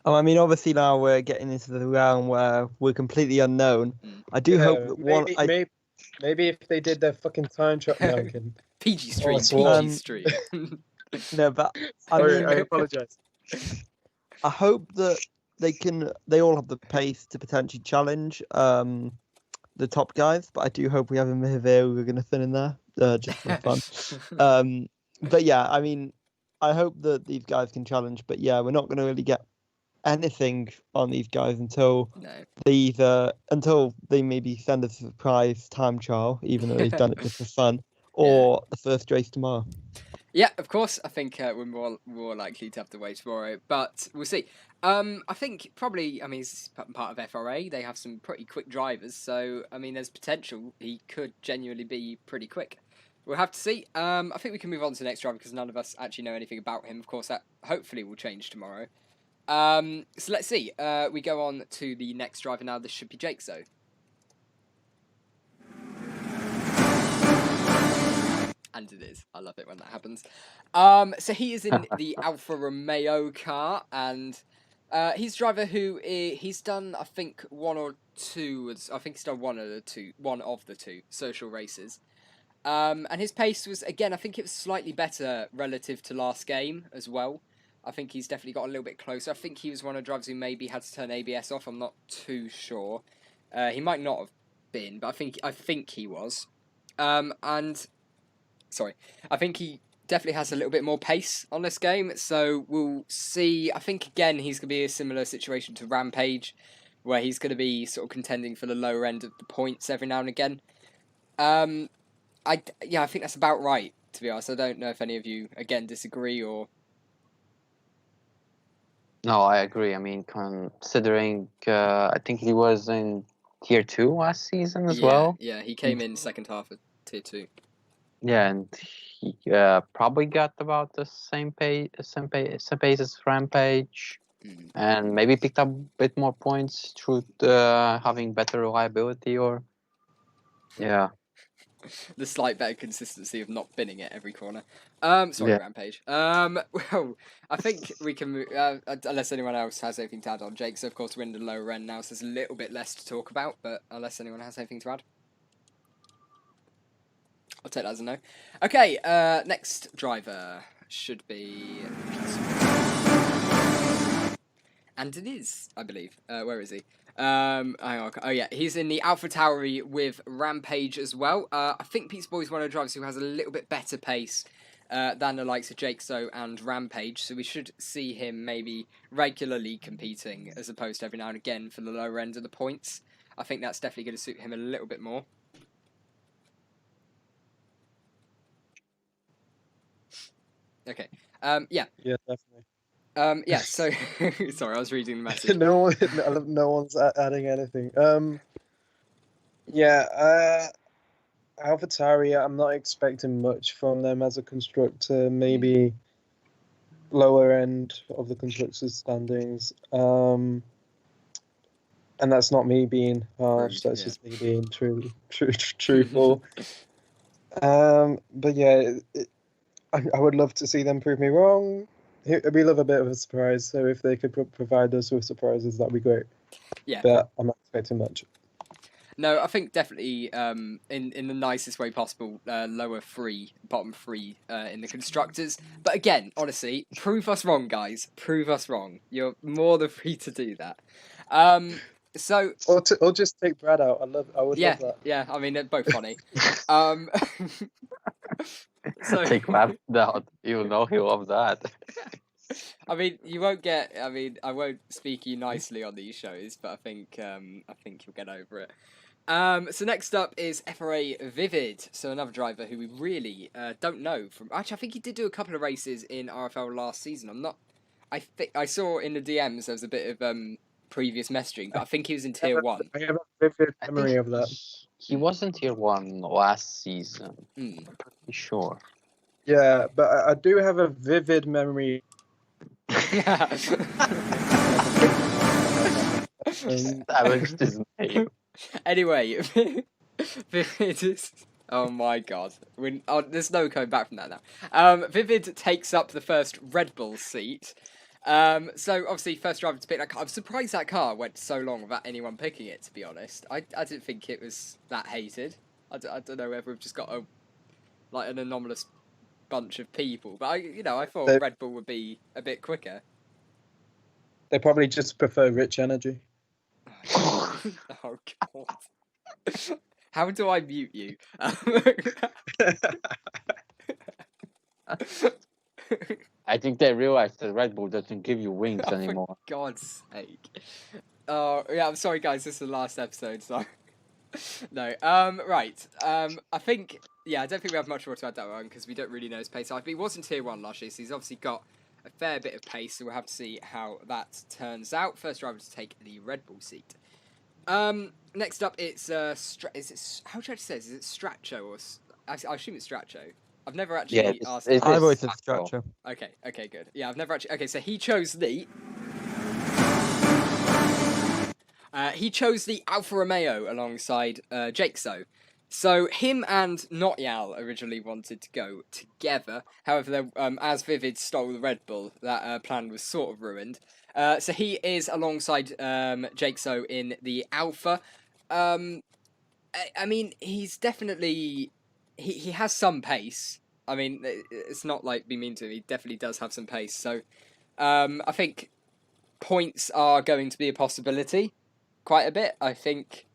I mean, obviously now we're getting into the round where we're completely unknown. I do hope that maybe if they did their fucking time trial, no, I'm kidding. PG stream, PG stream. No, but I apologize. I hope that they all have the pace to potentially challenge the top guys, but I do hope we have a Mihir we're going to thin in there just for fun. But yeah, I mean, I hope that these guys can challenge, but yeah, we're not going to really get anything on these guys until they maybe send a surprise time trial, even though they've done it just for fun, or the first race tomorrow. Yeah, of course. I think we're more likely to have to wait tomorrow, but we'll see. I think probably, I mean, it's part of FRA. They have some pretty quick drivers, so I mean, there's potential he could genuinely be pretty quick. We'll have to see. I think we can move on to the next driver because none of us actually know anything about him. Of course, that hopefully will change tomorrow. So let's see. We go on to the next driver now. This should be Jake, though. And it is. I love it when that happens. So he is in the Alfa Romeo car, and he's a driver who he's done, I think, one of the two social races. And his pace was, again, I think it was slightly better relative to last game as well. I think he's definitely got a little bit closer. I think he was one of the drivers who maybe had to turn ABS off. I'm not too sure. He might not have been, but I think he was. I think he definitely has a little bit more pace on this game, so we'll see. I think, again, he's going to be a similar situation to Rampage, where he's going to be sort of contending for the lower end of the points every now and again. I think that's about right, to be honest. I don't know if any of you, again, disagree or... No, I agree. I mean, considering I think he was in Tier 2 last season as well. Yeah, he came in second half of Tier 2. Yeah, and he probably got about the same pace as Rampage, and maybe picked up a bit more points through having better reliability, or The slight better consistency of not binning it every corner. Sorry, Yeah. Rampage. Well, I think we can move, unless anyone else has anything to add on. Jake, so of course we're in the lower end now, so there's a little bit less to talk about, but unless anyone has anything to add. I'll take that as a no. Okay, next driver should be... And it is, I believe. Where is he? Hang on. Oh yeah, he's in the Alpha Tauri with Rampage as well. I think Pete's Boy's one of the drivers who has a little bit better pace than the likes of Jake So and Rampage, so we should see him maybe regularly competing as opposed to every now and again for the lower end of the points. I think that's definitely going to suit him a little bit more. Okay. Yeah. Yeah, definitely. Yeah, so sorry, I was reading the message. no one's adding anything. AlphaTauri, I'm not expecting much from them as a constructor. Maybe lower end of the constructors' standings. And that's not me being harsh. That's just me being truthful. But yeah, I would love to see them prove me wrong. We love a bit of a surprise, so if they could provide us with surprises, that'd be great. Yeah. But I'm not expecting much. No, I think definitely in the nicest way possible, lower three, bottom three in the constructors. But again, honestly, prove us wrong, guys. Prove us wrong. You're more than free to do that. So or just take Brad out. I would love that. Yeah. I mean, they're both funny. So Take Brad out. You know he loves that. I mean, you won't get. I mean, I won't speak you nicely on these shows, but I think you'll get over it. So next up is FRA Vivid, so another driver who we really don't know from. Actually, I think he did do a couple of races in RFL last season. I think I saw in the DMs there was a bit of previous messaging, but I think he was in Tier 1. I have a vivid memory of that. He was in Tier 1 last season. Mm. I'm pretty sure. Yeah, but I do have a vivid memory. Savaged his name. Anyway, Vivid is... Oh my god. There's no coming back from that now. Vivid takes up the first Red Bull seat. So, obviously, first driver to pick that car. I'm surprised that car went so long without anyone picking it, to be honest. I didn't think it was that hated. I don't know whether we've just got an anomalous bunch of people. But, I thought Red Bull would be a bit quicker. They probably just prefer rich energy. Oh, God. How do I mute you? I think they realized that Red Bull doesn't give you wings anymore. For God's sake. Oh, yeah, I'm sorry, guys. This is the last episode, so... No, right. I think... Yeah, I don't think we have much more to add that one, because we don't really know his pace. But he was in Tier 1 last year, so he's obviously got a fair bit of pace, so we'll have to see how that turns out. First driver to take the Red Bull seat. Next up, it's how should I say? Is it Stracho or I assume it's Stracho. I've never actually asked. It I is voted Stracho. Stracho. Okay, good. Yeah, I've never actually. Okay, so he chose the Alfa Romeo alongside Jake So him and Notyal originly wanted to go together. However, as Vivid stole the Red Bull, that plan was sort of ruined. So he is alongside Jake in the Alpha. I mean, he's definitely... He has some pace. I mean, it's not like be mean to him. He definitely does have some pace. So I think points are going to be a possibility quite a bit. I think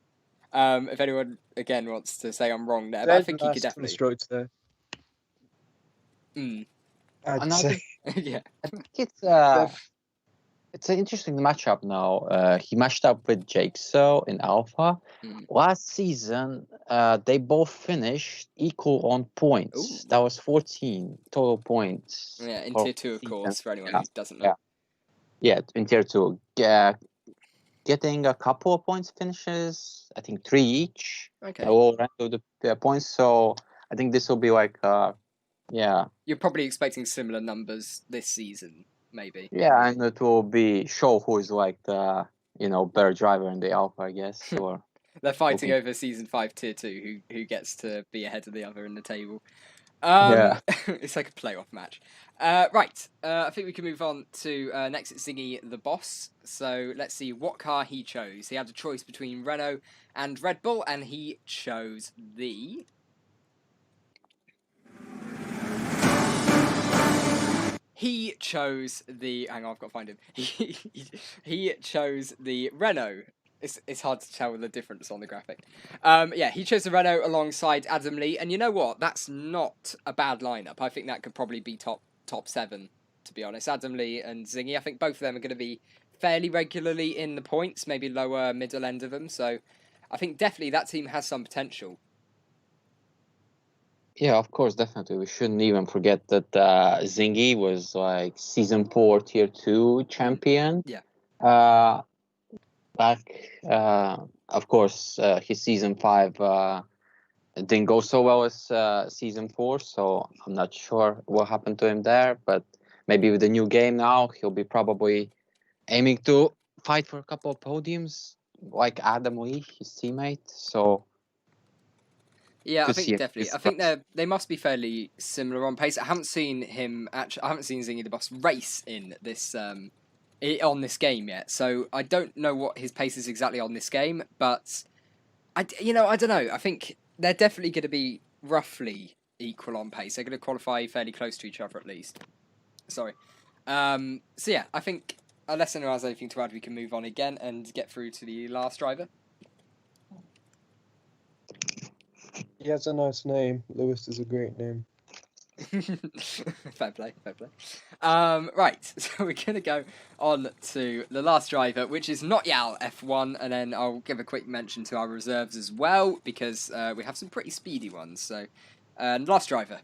if anyone, again, wants to say I'm wrong there, but I think he could definitely... Constructor. I'd say... Yeah. I think it's an interesting matchup now. He matched up with Jake in Alpha. Last season, they both finished equal on points. Ooh. That was 14 total points. Yeah, in Tier 2, of course, for anyone who doesn't know. Yeah, in Tier 2. Getting a couple of points finishes, I think 3 each. Okay. All round of the points. So I think this will be like, You're probably expecting similar numbers this season, maybe. Yeah, and it will be show who is like the better driver in the Alpha, I guess. Or They're fighting Okay. over season 5 tier 2, who gets to be ahead of the other in the table. Yeah. It's like a playoff match. Right, I think we can move on to next. It's Zingy the boss. So let's see what car he chose. He had a choice between Renault and Red Bull, and he chose the. He chose the. Hang on, I've got to find him. He chose the Renault. It's hard to tell the difference on the graphic. Yeah, he chose the Renault alongside Adam Lee, and you know what? That's not a bad lineup. I think that could probably be top 7, to be honest. Adam Lee and Zingy. I think both of them are going to be fairly regularly in the points, maybe lower middle end of them. So I think definitely that team has some potential. Yeah, of course, definitely. We shouldn't even forget that Zingy was like season 4 tier 2 champion. Yeah. Back, of course, his season 5 didn't go so well as season 4, so I'm not sure what happened to him there. But maybe with the new game now, he'll be probably aiming to fight for a couple of podiums, like Adam Lee, his teammate. So. Yeah, I to think see definitely. his I think they must be fairly similar on pace. I haven't seen him actually. I haven't seen Zingy the Boss race in this on this game yet, so I don't know what his pace is exactly on this game. But I don't know. I think they're definitely going to be roughly equal on pace. They're going to qualify fairly close to each other at least. Sorry. So yeah, I think unless anyone has anything to add, we can move on again and get through to the last driver. He has a nice name. Lewis is a great name. Fair play. Right, so we're going to go on to the last driver, which is Not Yal F1, and then I'll give a quick mention to our reserves as well, because we have some pretty speedy ones. So, last driver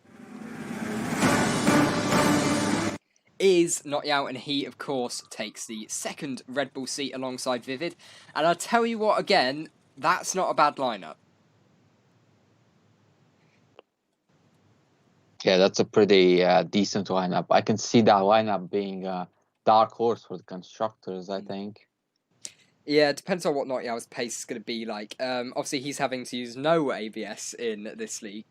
is Not Yal, and he, of course, takes the second Red Bull seat alongside Vivid. And I'll tell you what, again, that's not a bad lineup. Yeah, that's a pretty decent lineup. I can see that lineup being a dark horse for the constructors, I think. Yeah, it depends on what Not Yal's pace is going to be like. Obviously, he's having to use no ABS in this league.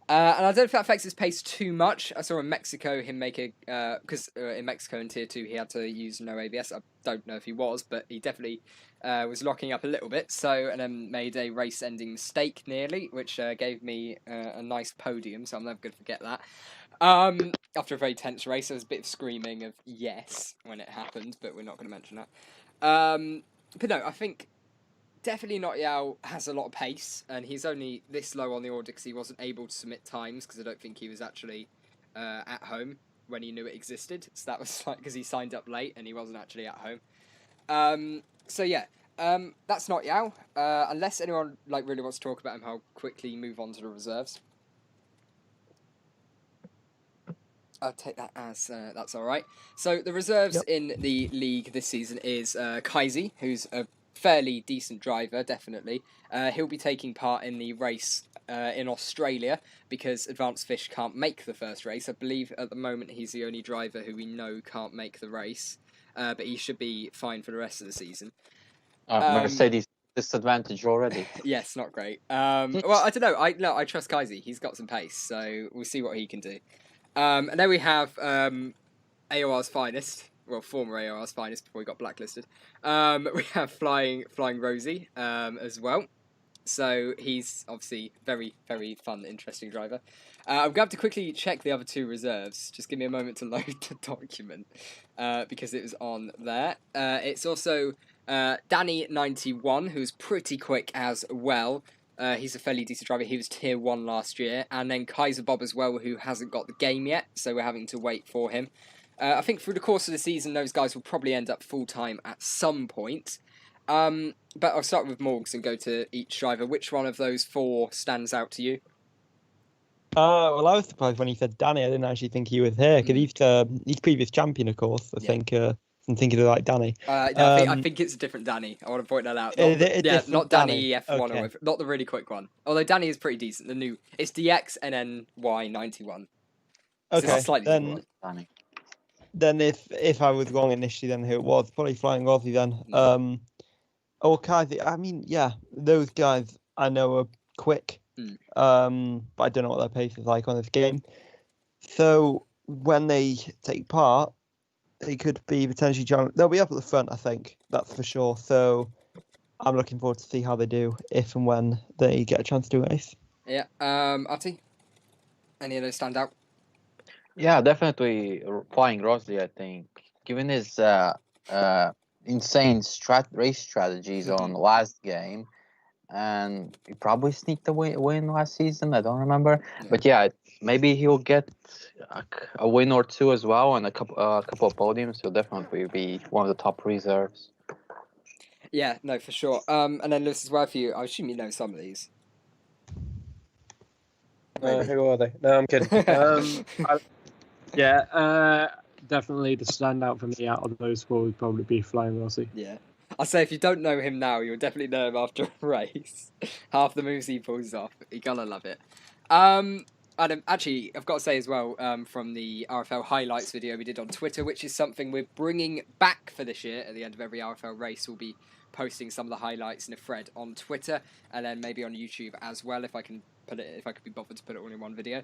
And I don't know if that affects his pace too much. I saw in Mexico him make a... Because in Mexico in Tier 2 he had to use no ABS. I don't know if he was, but he definitely was locking up a little bit. So, and then made a race-ending mistake nearly, which gave me a nice podium, so I'm never going to forget that. After a very tense race, there was a bit of screaming of yes when it happened, but we're not going to mention that. But no, I think... Definitely Not Yal has a lot of pace, and he's only this low on the order because he wasn't able to submit times because I don't think he was actually at home when he knew it existed. So that was like because he signed up late and he wasn't actually at home. So yeah, that's Not Yal. Unless anyone really wants to talk about him, I'll quickly move on to the reserves. I'll take that as that's all right. So the reserves in the league this season is Kaisi, who's a fairly decent driver, definitely. He'll be taking part in the race in Australia because Advanced Fish can't make the first race. I believe at the moment he's the only driver who we know can't make the race, but he should be fine for the rest of the season. Mercedes disadvantage already. Yes, not great. Well, I don't know. I trust Kaisi. He's got some pace, so we'll see what he can do. And then we have AOR's finest. Well, former AOR's finest before he got blacklisted. We have Flying Rosie as well. So he's obviously very, very fun, interesting driver. I'm going to have to quickly check the other two reserves. Just give me a moment to load the document because it was on there. It's also Danny91, who's pretty quick as well. He's a fairly decent driver. He was tier 1 last year. And then Kaiser Bob as well, who hasn't got the game yet, so we're having to wait for him. I think through the course of the season, those guys will probably end up full-time at some point. But I'll start with Morgs and go to each driver. Which one of those 4 stands out to you? Well, I was surprised when he said Danny. I didn't actually think he was here because he's previous champion, of course. I think I'm thinking of like Danny. I think it's a different Danny. I want to point that out. Not Danny F1 okay. or not the really quick one. Although Danny is pretty decent. The new it's DX and then Y91. So Okay, it's a slightly different one. Danny. Then if I was wrong initially, then who it was? Probably Flying Aussie then. Or Kazi. I mean, yeah, those guys I know are quick. But I don't know what their pace is like on this game. So when they take part, they could be potentially challenged. They'll be up at the front, I think. That's for sure. So I'm looking forward to see how they do if and when they get a chance to race. Yeah. Artie, any of those stand out? Yeah, definitely Flying Rossi, I think. Given his insane race strategies on the last game, and he probably sneaked a win last season. I don't remember, but yeah, maybe he'll get a win or two as well, and a couple of podiums. He'll definitely be one of the top reserves. Yeah, no, for sure. And then Lewis as well for you. I assume you know some of these. Maybe. Who are they? No, I'm kidding. Definitely the standout for me out of those four would probably be Flying Rossi. Yeah. I'll say if you don't know him now, you'll definitely know him after a race. Half the moves he pulls off. You're gonna love it. And actually, I've got to say as well, from the RFL highlights video we did on Twitter, which is something we're bringing back for this year. At the end of every RFL race, we'll be posting some of the highlights in a thread on Twitter, and then maybe on YouTube as well, if I can be bothered to put it all in one video.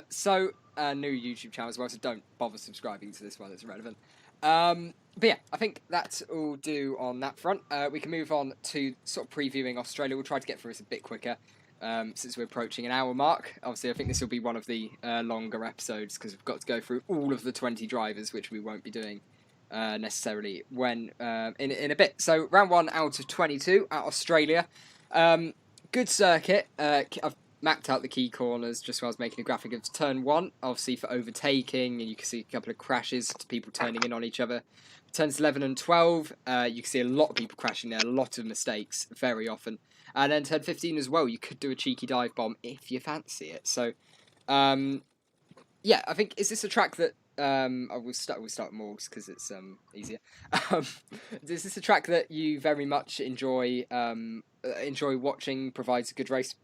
So a new YouTube channel as well, so don't bother subscribing to this one, it's irrelevant. But yeah, I think that's all do on that front. We can move on to sort of previewing Australia. We'll try to get through this a bit quicker, since we're approaching an hour mark. Obviously, I think this will be one of the longer episodes because we've got to go through all of the 20 drivers, which we won't be doing necessarily when in a bit. So round 1 out of 22 at Australia. Good circuit. I've mapped out the key corners just while I was making a graphic of turn 1, obviously for overtaking, and you can see a couple of crashes to people turning in on each other. Turns 11 and 12, you can see a lot of people crashing there, a lot of mistakes very often. And then turn 15 as well, you could do a cheeky dive bomb if you fancy it. So, yeah, I think, is this a track that, I will start with Morgs because it's easier. Is this a track that you very much enjoy watching, provides a good race?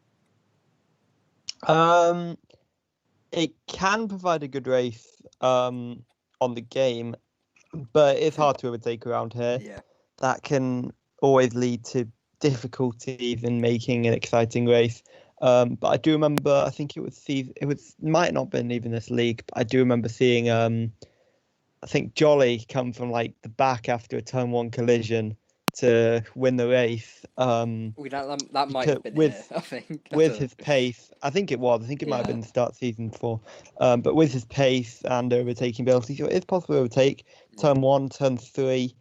It can provide a good race on the game, but it's hard to overtake around here. Yeah. That can always lead to difficulties in making an exciting race. But I do remember, I think might not have been even this league, but I do remember seeing I think Jolly come from like the back after a turn 1 collision to win the race. That might have been here, I think. With his pace, I think it was. I think it might have been the start season 4. But with his pace and overtaking ability, so it is possible to overtake. Turn 1, turn 3.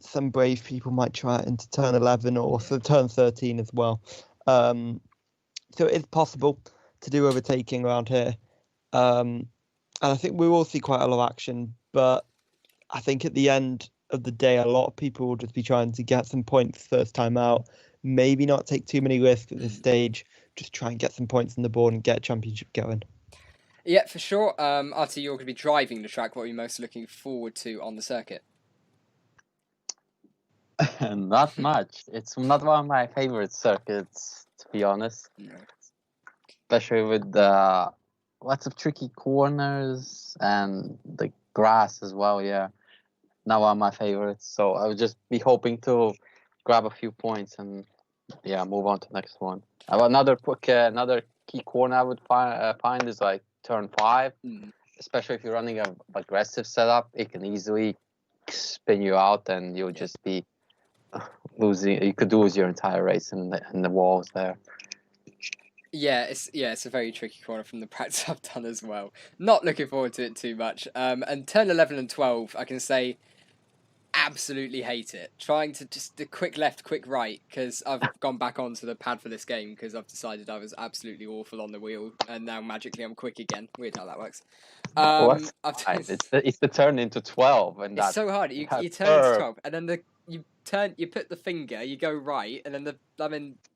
Some brave people might try it into turn 11 or turn 13 as well. So it's possible to do overtaking around here. And I think we will see quite a lot of action. But I think at the end of the day, a lot of people will just be trying to get some points first time out. Maybe not take too many risks at this stage. Just try and get some points on the board and get a championship going. Yeah, for sure. Artie, you're going to be driving the track. What are you most looking forward to on the circuit? Not much. It's not one of my favorite circuits, to be honest. No. Especially with lots of tricky corners and the grass as well. Yeah, not one of my favorites. So I would just be hoping to grab a few points and move on to the next one. Another key corner I would find is like turn 5, especially if you're running an aggressive setup. It can easily spin you out, and you'll just be losing. You could lose your entire race in the walls there. Yeah, it's a very tricky corner from the practice I've done as well. Not looking forward to it too much. And turn 11 and 12, I can say, absolutely hate it. Trying to just the quick left, quick right, because I've gone back onto the pad for this game because I've decided I was absolutely awful on the wheel, and now magically I'm quick again. Weird how that works. It's the turn into 12, and it's so hard. You turn into 12, and then you put the finger, you go right, and then the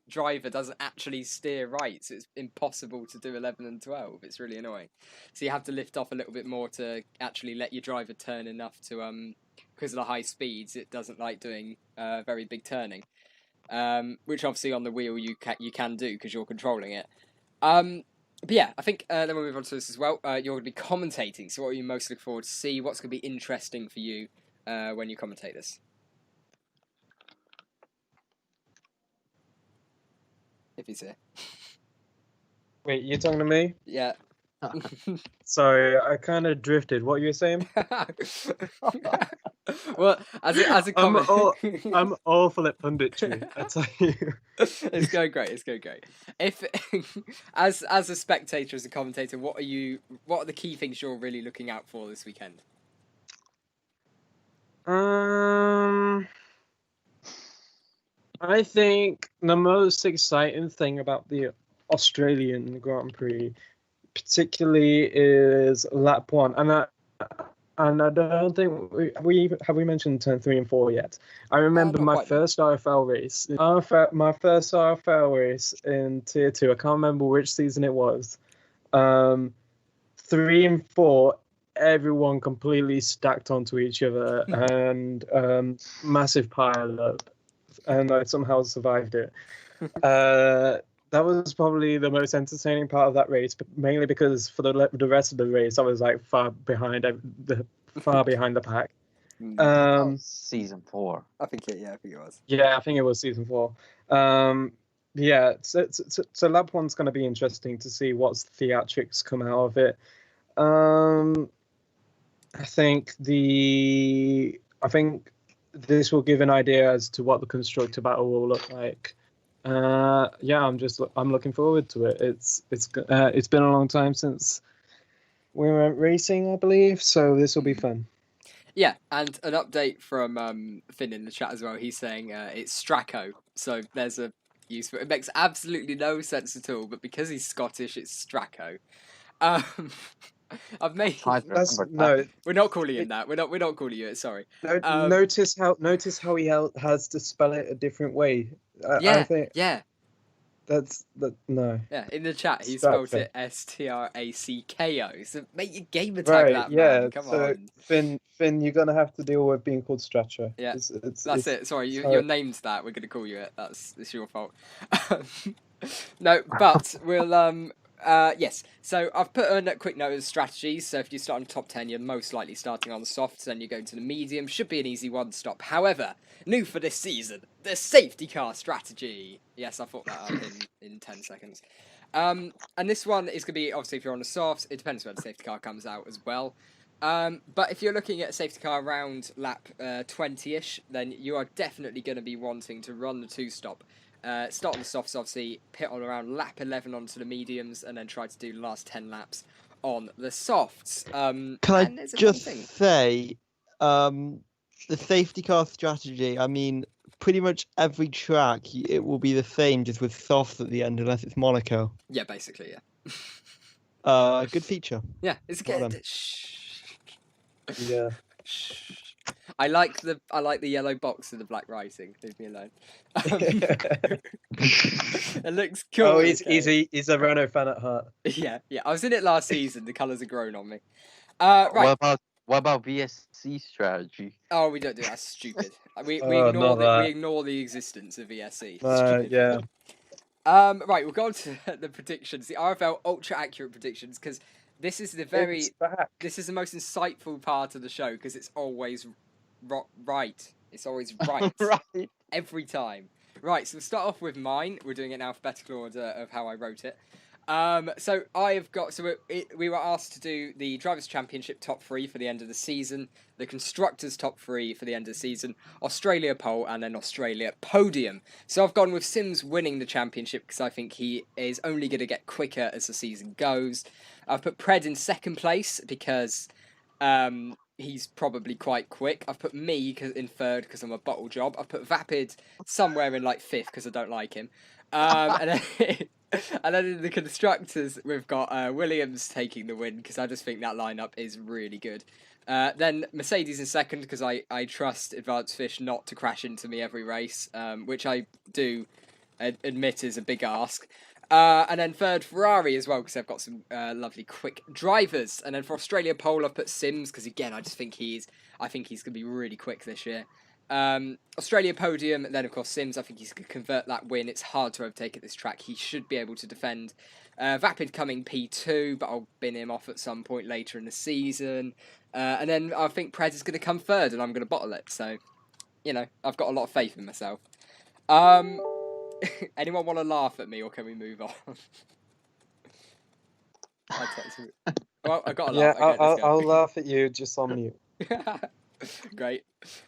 driver doesn't actually steer right, so it's impossible to do 11 and 12. It's really annoying. So you have to lift off a little bit more to actually let your driver turn enough to because of the high speeds, it doesn't like doing very big turning, which obviously on the wheel you can do because you're controlling it. But yeah, I think then we'll move on to this as well. You're going to be commentating, so what are you most looking forward to see? What's going to be interesting for you when you commentate this? if he's here. Wait, you're talking to me? Yeah. Sorry, I kind of drifted. What you were saying? Well, as a comment, I'm awful at punditry. I tell you. it's going great. It's going great. If as a spectator, as a commentator, what are the key things you're really looking out for this weekend? I think the most exciting thing about the Australian Grand Prix, particularly, is lap one, and I don't think we mentioned turn 3 and 4 yet. I remember Not my quite, no. first RFL race. My first RFL race in Tier 2. I can't remember which season it was. 3 and 4, everyone completely stacked onto each other, and massive pile up, and I somehow survived it. That was probably the most entertaining part of that race, but mainly because for the rest of the race, I was like far behind the pack. Season 4. I think it was. Yeah, I think it was season 4. Yeah, so lap one's going to be interesting to see what's theatrics come out of it. I think this will give an idea as to what the constructor battle will look like. Yeah, I'm looking forward to it. It's been a long time since we went racing, I believe, so this will be fun. Yeah, and an update from Finn in the chat as well. He's saying it's Stracco, so there's a use for it. It makes absolutely no sense at all, but because he's Scottish, it's Stracco. I've made. We're not calling him that. We're not calling you it. Sorry. Notice how he has to spell it a different way. Yeah, I think yeah. No. Yeah, in the chat he Stracco. spelled it Stracko. So make your gamer tag Right, that, yeah. man. Come so on. Finn, you're gonna have to deal with being called Stratra. Yeah, it's it. Sorry, so- your name's that. We're gonna call you it. It's your fault. No, but we'll yes. So I've put in a quick note of strategies. So if you start on top 10, you're most likely starting on the softs, then you go to the medium. Should be an easy one stop. However, new for this season, the safety car strategy. Yes, I thought that up in 10 seconds. And this one is going to be, obviously, if you're on the softs, it depends where the safety car comes out as well. But if you're looking at a safety car around lap 20-ish, then you are definitely going to be wanting to run the two-stop. Start on the softs, obviously, pit on around lap 11 onto the mediums, and then try to do the last 10 laps on the softs. Can I just say, the safety car strategy, I mean, pretty much every track, it will be the same, just with softs at the end, unless it's Monaco. Yeah, basically, yeah. Good feature. Yeah, it's Well good. Yeah. I like the yellow box and the black writing. Leave me alone. It looks cool. Oh, he's a Renault fan at heart. Yeah. I was in it last season. The colours have grown on me. Right. What about VSC strategy? Oh, we don't do that. That's stupid. We ignore the existence of VSC. Yeah. Right, we'll go on to the predictions, the RFL ultra accurate predictions, because this is the most insightful part of the show, because it's always right. It's always right. Right. Every time. Right, so we'll start off with mine. We're doing it in alphabetical order of how I wrote it. So we were asked to do the Drivers' Championship top 3 for the end of the season, the Constructors' top 3 for the end of the season, Australia pole, and then Australia podium. So I've gone with Sims winning the championship because I think he is only going to get quicker as the season goes. I've put Pred in second place because he's probably quite quick. I've put me in third because I'm a bottle job. I've put Vapid somewhere in like fifth because I don't like him. And then in the constructors, we've got Williams taking the win because I just think that lineup is really good. Then Mercedes in second because I trust Advanced Fish not to crash into me every race, which I do admit is a big ask. And then third, Ferrari as well, because they've got some lovely quick drivers. And then for Australia pole, I've put Sims, because again, I think he's going to be really quick this year. Australia podium, and then of course Sims, I think he's going to convert that win. It's hard to overtake at this track. He should be able to defend. Vapid coming P2, but I'll bin him off at some point later in the season. And then I think Prez is going to come third, and I'm going to bottle it. So, I've got a lot of faith in myself. anyone want to laugh at me, or can we move on? Well, I got to Yeah, laugh. Okay, let's go. I'll laugh at you just on mute. Great.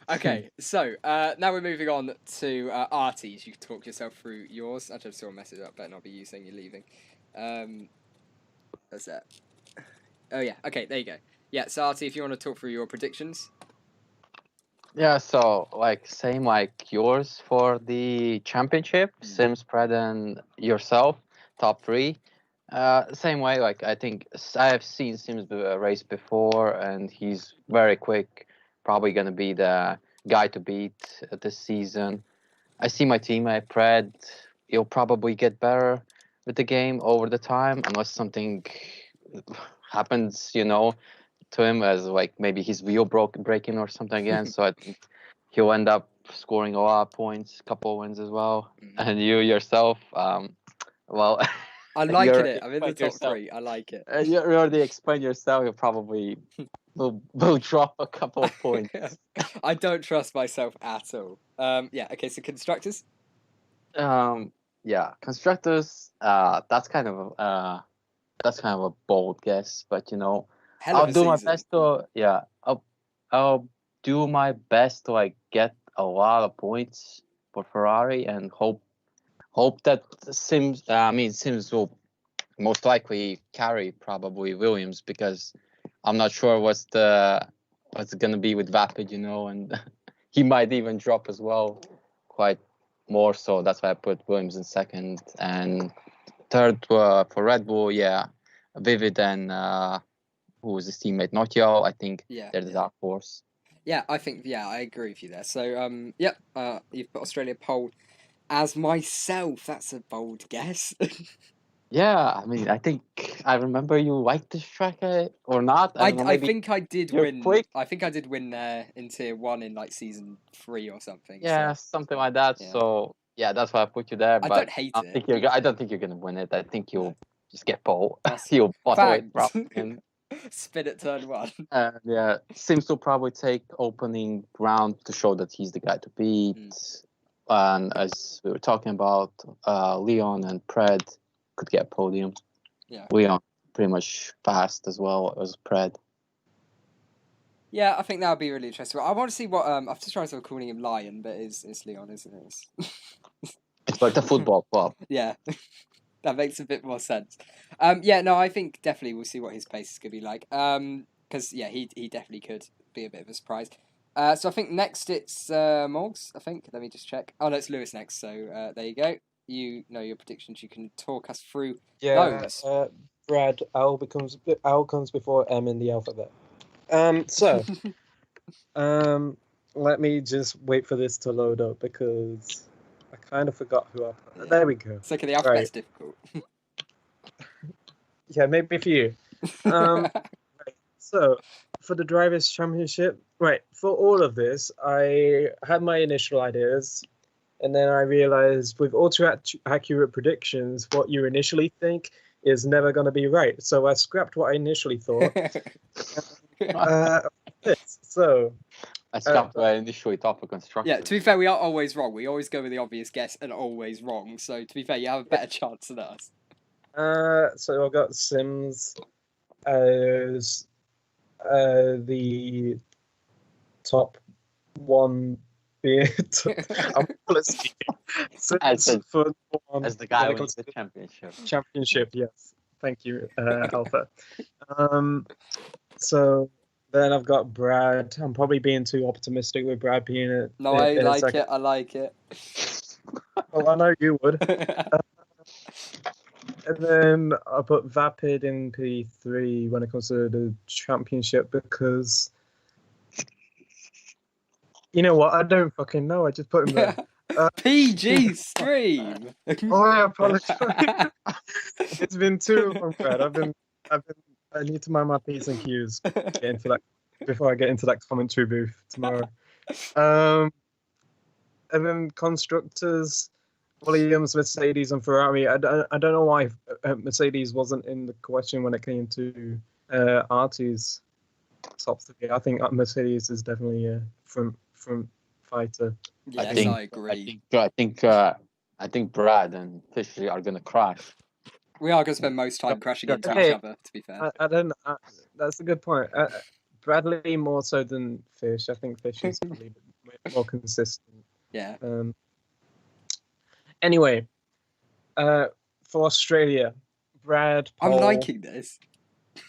Okay, so now we're moving on to Arties. You can talk yourself through yours. I just saw a message up. Better not be you saying you're leaving. That's that. Oh yeah. Okay, there you go. Yeah, so Artie, if you want to talk through your predictions. Yeah, so like same like yours for the championship, Sims, Pred, and yourself, top three. Same way, like I think I have seen Sims race before, and he's very quick. Probably gonna be the guy to beat this season. I see my teammate Pred. He'll probably get better with the game over the time, unless something happens, to him, as like maybe his wheel breaking or something again. So I think he'll end up scoring a lot of points, couple of wins as well. And you yourself, well, I'm liking it. I'm in the top three. I like it. You already explained yourself. You probably will drop a couple of points. I don't trust myself at all. Yeah. Okay. So constructors. Yeah, constructors. That's kind of a bold guess, but Hell of I'll a do my season. best to I'll do my best to like get a lot of points for Ferrari and hope that Sims will most likely carry probably Williams, because I'm not sure what's gonna be with Vapid, and he might even drop as well, quite more so. That's why I put Williams in second, and third for Red Bull, yeah, Vivid and who was his teammate, Notiel. I think they're the dark horse. Yeah, I think I agree with you there. So yep, you've got Australia pole as myself. That's a bold guess. Yeah, I mean, I think I remember you liked this track or not. I don't know, I maybe think I did you're win. quick. I think I did win there in tier 1 in like season 3 or something. Yeah, so, something like that. yeah. So yeah, that's why I put you there. I But don't hate it. I don't think you're gonna win it. I think you'll just get pole. That's You'll bottle it, thanks. probably. And Spin at turn 1. yeah, Sims will probably take opening round to show that he's the guy to beat. And as we were talking about, Leon and Pred could get podium. Yeah. Leon pretty much fast as well as Pred. Yeah, I think that would be really interesting. I want to see what I've just tried to calling him Lion, but it's Leon, isn't it? It's like the football club. Yeah. That makes a bit more sense. Yeah, no, I think definitely we'll see what his pace is gonna be like. Because yeah, he definitely could be a bit of a surprise. So I think next it's Morgs. I think. Let me just check. Oh no, it's Lewis next. So there you go. You know your predictions. You can talk us through those. Brad, L comes before M in the alphabet. So let me just wait for this to load up, because I kind of forgot who I put. There we go. It's like the alphabet's difficult. Yeah, maybe for you. Right. So for the Drivers' Championship, right, for all of this, I had my initial ideas, and then I realized with auto-accurate predictions, what you initially think is never going to be right. So I scrapped what I initially thought. So I scrapped what I initially thought for construction. Yeah, to be fair, we are always wrong. We always go with the obvious guess and always wrong. So to be fair, you have a better chance than us. So I've got Sims as the top one being I'm Sims for one as the guy who wins the championship. Championship, yes. Thank you, Alpha. So then I've got Brad. I'm probably being too optimistic with Brad being it. No, I like it. I like it. Well, I know you would. And then I put Vapid in P3 when it comes to the championship, because you know what? I don't fucking know. I just put him there. PG stream. Oh, I apologize. It's been too long, Brad. I need to mind my P's and Q's before I get into that commentary booth tomorrow. And then constructors, Williams, Mercedes, and Ferrari. I don't know why Mercedes wasn't in the question when it came to Artie's top three. I think Mercedes is definitely a front fighter. Yes, I agree. I I think Brad and Fishy are gonna crash. We are going to spend most time crashing into Okay. each other, to be fair. I don't. That's a good point. Bradley more so than Fish. I think Fish is probably more consistent. Yeah. Anyway, for Australia, Brad. I'm Pole, liking this.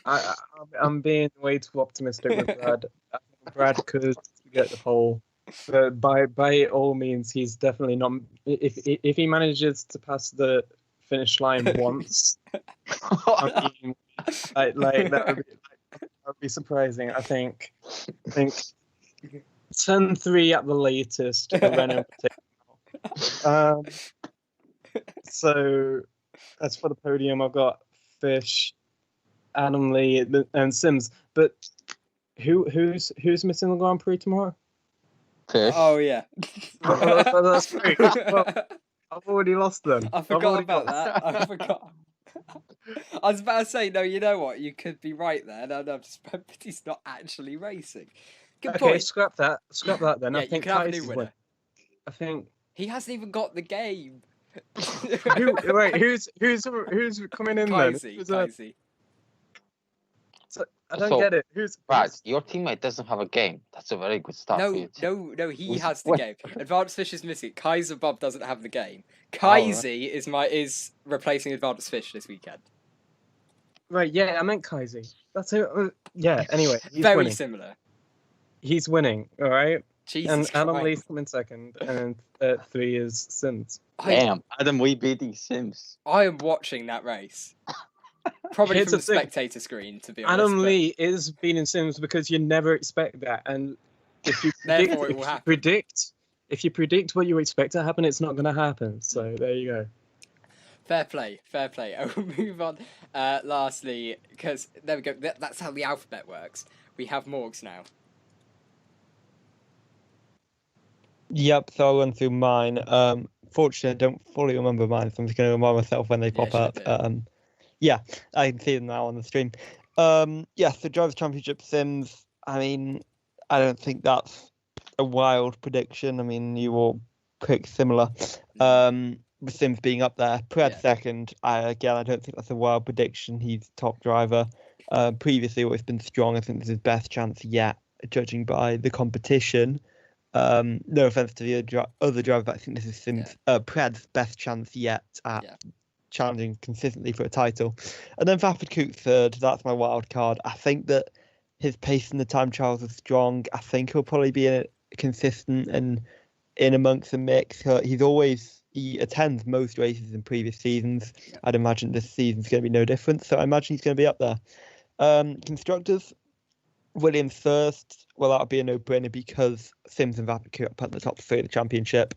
I'm being way too optimistic with Brad. I think Brad could get the pole, but by all means, he's definitely not. If he manages to pass the finish line once, I mean, like that would be surprising. I think 10-3 at the latest. Renault will take. So as for the podium, I've got Fish, Adam Lee, and Sims. But who's missing the Grand Prix tomorrow? Fish. Oh, yeah. That's great. Well, I've already lost them. I forgot about that. I forgot. I was about to say, no, you know what? You could be right there. No, I've just remembered he's not actually racing. Good Okay, point. scrap that then. Yeah, I think you can have a Kais new is winner. winning. I think. He hasn't even got the game. Wait, who's coming in then? Kaisi. I don't So, get it. Who's Brad, your teammate doesn't have a game. That's a very good start for you. No, he Who's- has the what? game. Advanced Fish is missing. Kaiser Bob doesn't have the game. Oh, right. Kaisi is replacing Advanced Fish this weekend. Right, yeah, I meant Kaisi. That's it. Yeah, anyway, he's Very winning. similar. He's winning, all right? Jesus And Adam Christ. Lee's coming second, and 3 is Sims. Damn, Adam, we beating Sims. I am watching that race. Probably Here's from the the thing. spectator screen, to be honest. Adam but Lee is beating Sims because you never expect that, and if you Therefore, it will happen. if you predict what you expect to happen, it's not going to happen. So there you go. Fair play. I will move on. Lastly, because there we go. That's how the alphabet works. We have Morgs now. Yep, so I'll run through mine. Fortunately, I don't fully remember mine, so I'm just going to remind myself when they Yeah, pop up. sure do. Yeah, I can see them now on the stream. Yeah, so Drivers' Championship Sims, I mean, I don't think that's a wild prediction. I mean, you all pick similar. With Sims being up there. Pred Yeah. second, I don't think that's a wild prediction. He's top driver. Previously always been strong. I think this is his best chance yet, judging by the competition. No offense to the other driver, but I think this is Sims Pred's best chance yet at challenging consistently for a title. And then Vapid Kook third, that's my wild card. I think that his pace in the time trials is strong. I think he'll probably be consistent and in amongst the mix. He attends most races in previous seasons. Yeah. I'd imagine this season's going to be no different, so I imagine he's going to be up there. Constructors, Williams first. Well, that'll be a no-brainer because Sims and Vapid Kook up at the top 3 of the championship.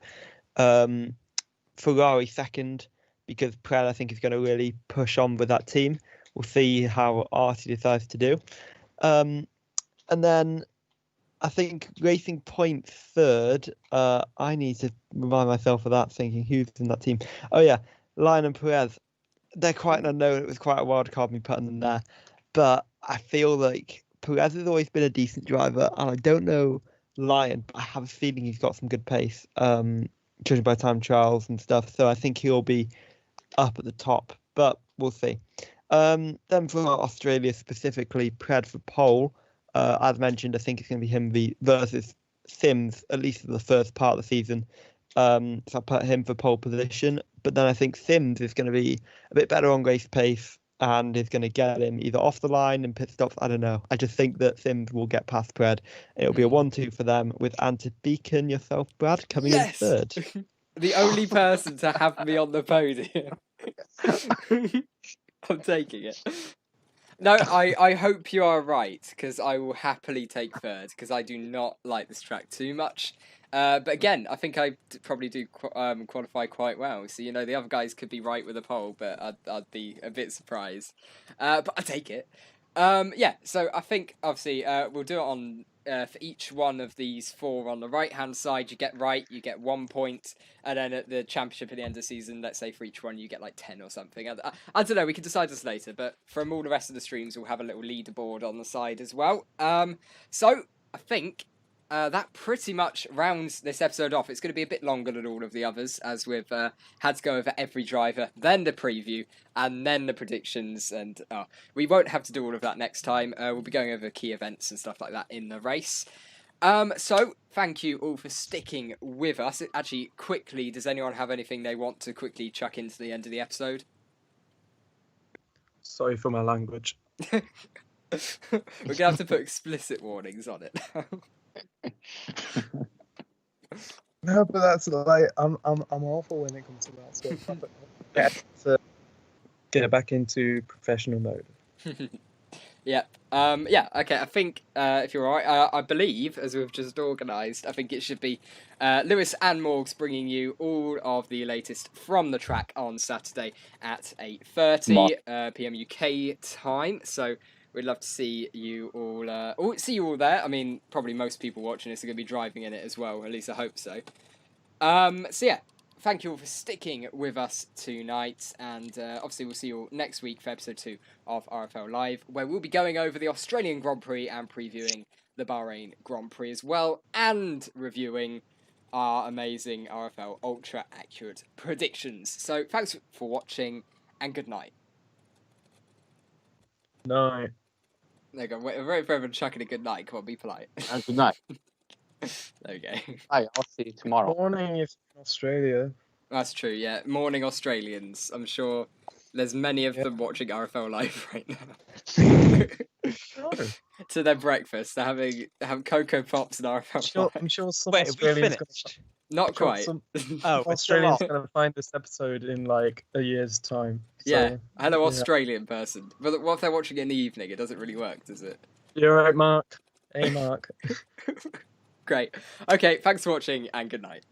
Ferrari second because Pred, I think, is going to really push on with that team. We'll see how Artie decides to do. And then I think Racing Point third. I need to remind myself of that, thinking who's in that team. Oh, yeah, Lion and Perez. They're quite an unknown. It was quite a wild card me putting them there. But I feel like Perez has always been a decent driver, and I don't know Lion, but I have a feeling he's got some good pace, judging by time trials and stuff. So I think he'll be up at the top, but we'll see. Then for Australia specifically, Pred for pole. As mentioned, I think it's going to be him versus Sims, at least for the first part of the season. So I put him for pole position. But then I think Sims is going to be a bit better on race pace and is going to get him either off the line and pit stops. I don't know. I just think that Sims will get past Pred. It'll be a 1-2 for them with Ante Beacon, yourself, Brad, coming in third. The only person to have me on the podium. I'm taking it. No, I hope you are right, because I will happily take third, because I do not like this track too much. But again, I think I probably do qualify quite well. So, the other guys could be right with a pole, but I'd be a bit surprised. But I take it. Yeah, so I think, obviously, we'll do it on... for each one of these 4 on the right-hand side, you get right, you get 1 point, and then at the championship at the end of the season, let's say for each one, you get like 10 or something. I don't know, we can decide this later, but from all the rest of the streams, we'll have a little leaderboard on the side as well. So, I think that pretty much rounds this episode off. It's going to be a bit longer than all of the others, as we've had to go over every driver, then the preview, and then the predictions. And we won't have to do all of that next time. We'll be going over key events and stuff like that in the race. So, thank you all for sticking with us. Actually, quickly, does anyone have anything they want to quickly chuck into the end of the episode? Sorry for my language. We're going to have to put explicit warnings on it. No, but that's like I'm awful when it comes to that. So to get back into professional mode. Yeah. Okay. I think if you're alright, I believe as we've just organised, I think it should be Lewis and Morgs bringing you all of the latest from the track on Saturday at 8:30 p.m. UK time. So we'd love to see you all. See you all there. I mean, probably most people watching this are going to be driving in it as well. At least I hope so. So yeah. Thank you all for sticking with us tonight, and obviously we'll see you all next week for episode 2 of RFL Live, where we'll be going over the Australian Grand Prix and previewing the Bahrain Grand Prix as well, and reviewing our amazing RFL Ultra Accurate predictions. So thanks for watching, and good night. No. There you go. We're ready for everyone chucking a good night. Come on, be polite. And good night. There you go. Hi, I'll see you tomorrow. Morning if in Australia. That's true, yeah. Morning Australians. I'm sure there's many of them watching RFL Live right now. No. To their breakfast. They're having Cocoa Pops and RFL Live. I'm sure some Wait, have we Australians finished? Not quite. Some Oh, we're still Australians on. gonna find this episode in like a year's time. So, Yeah. Hello, yeah. Australian person. But what if they're watching it in the evening? It doesn't really work, does it? You're right, Mark. Hey, Mark. Great. Okay, thanks for watching and good night.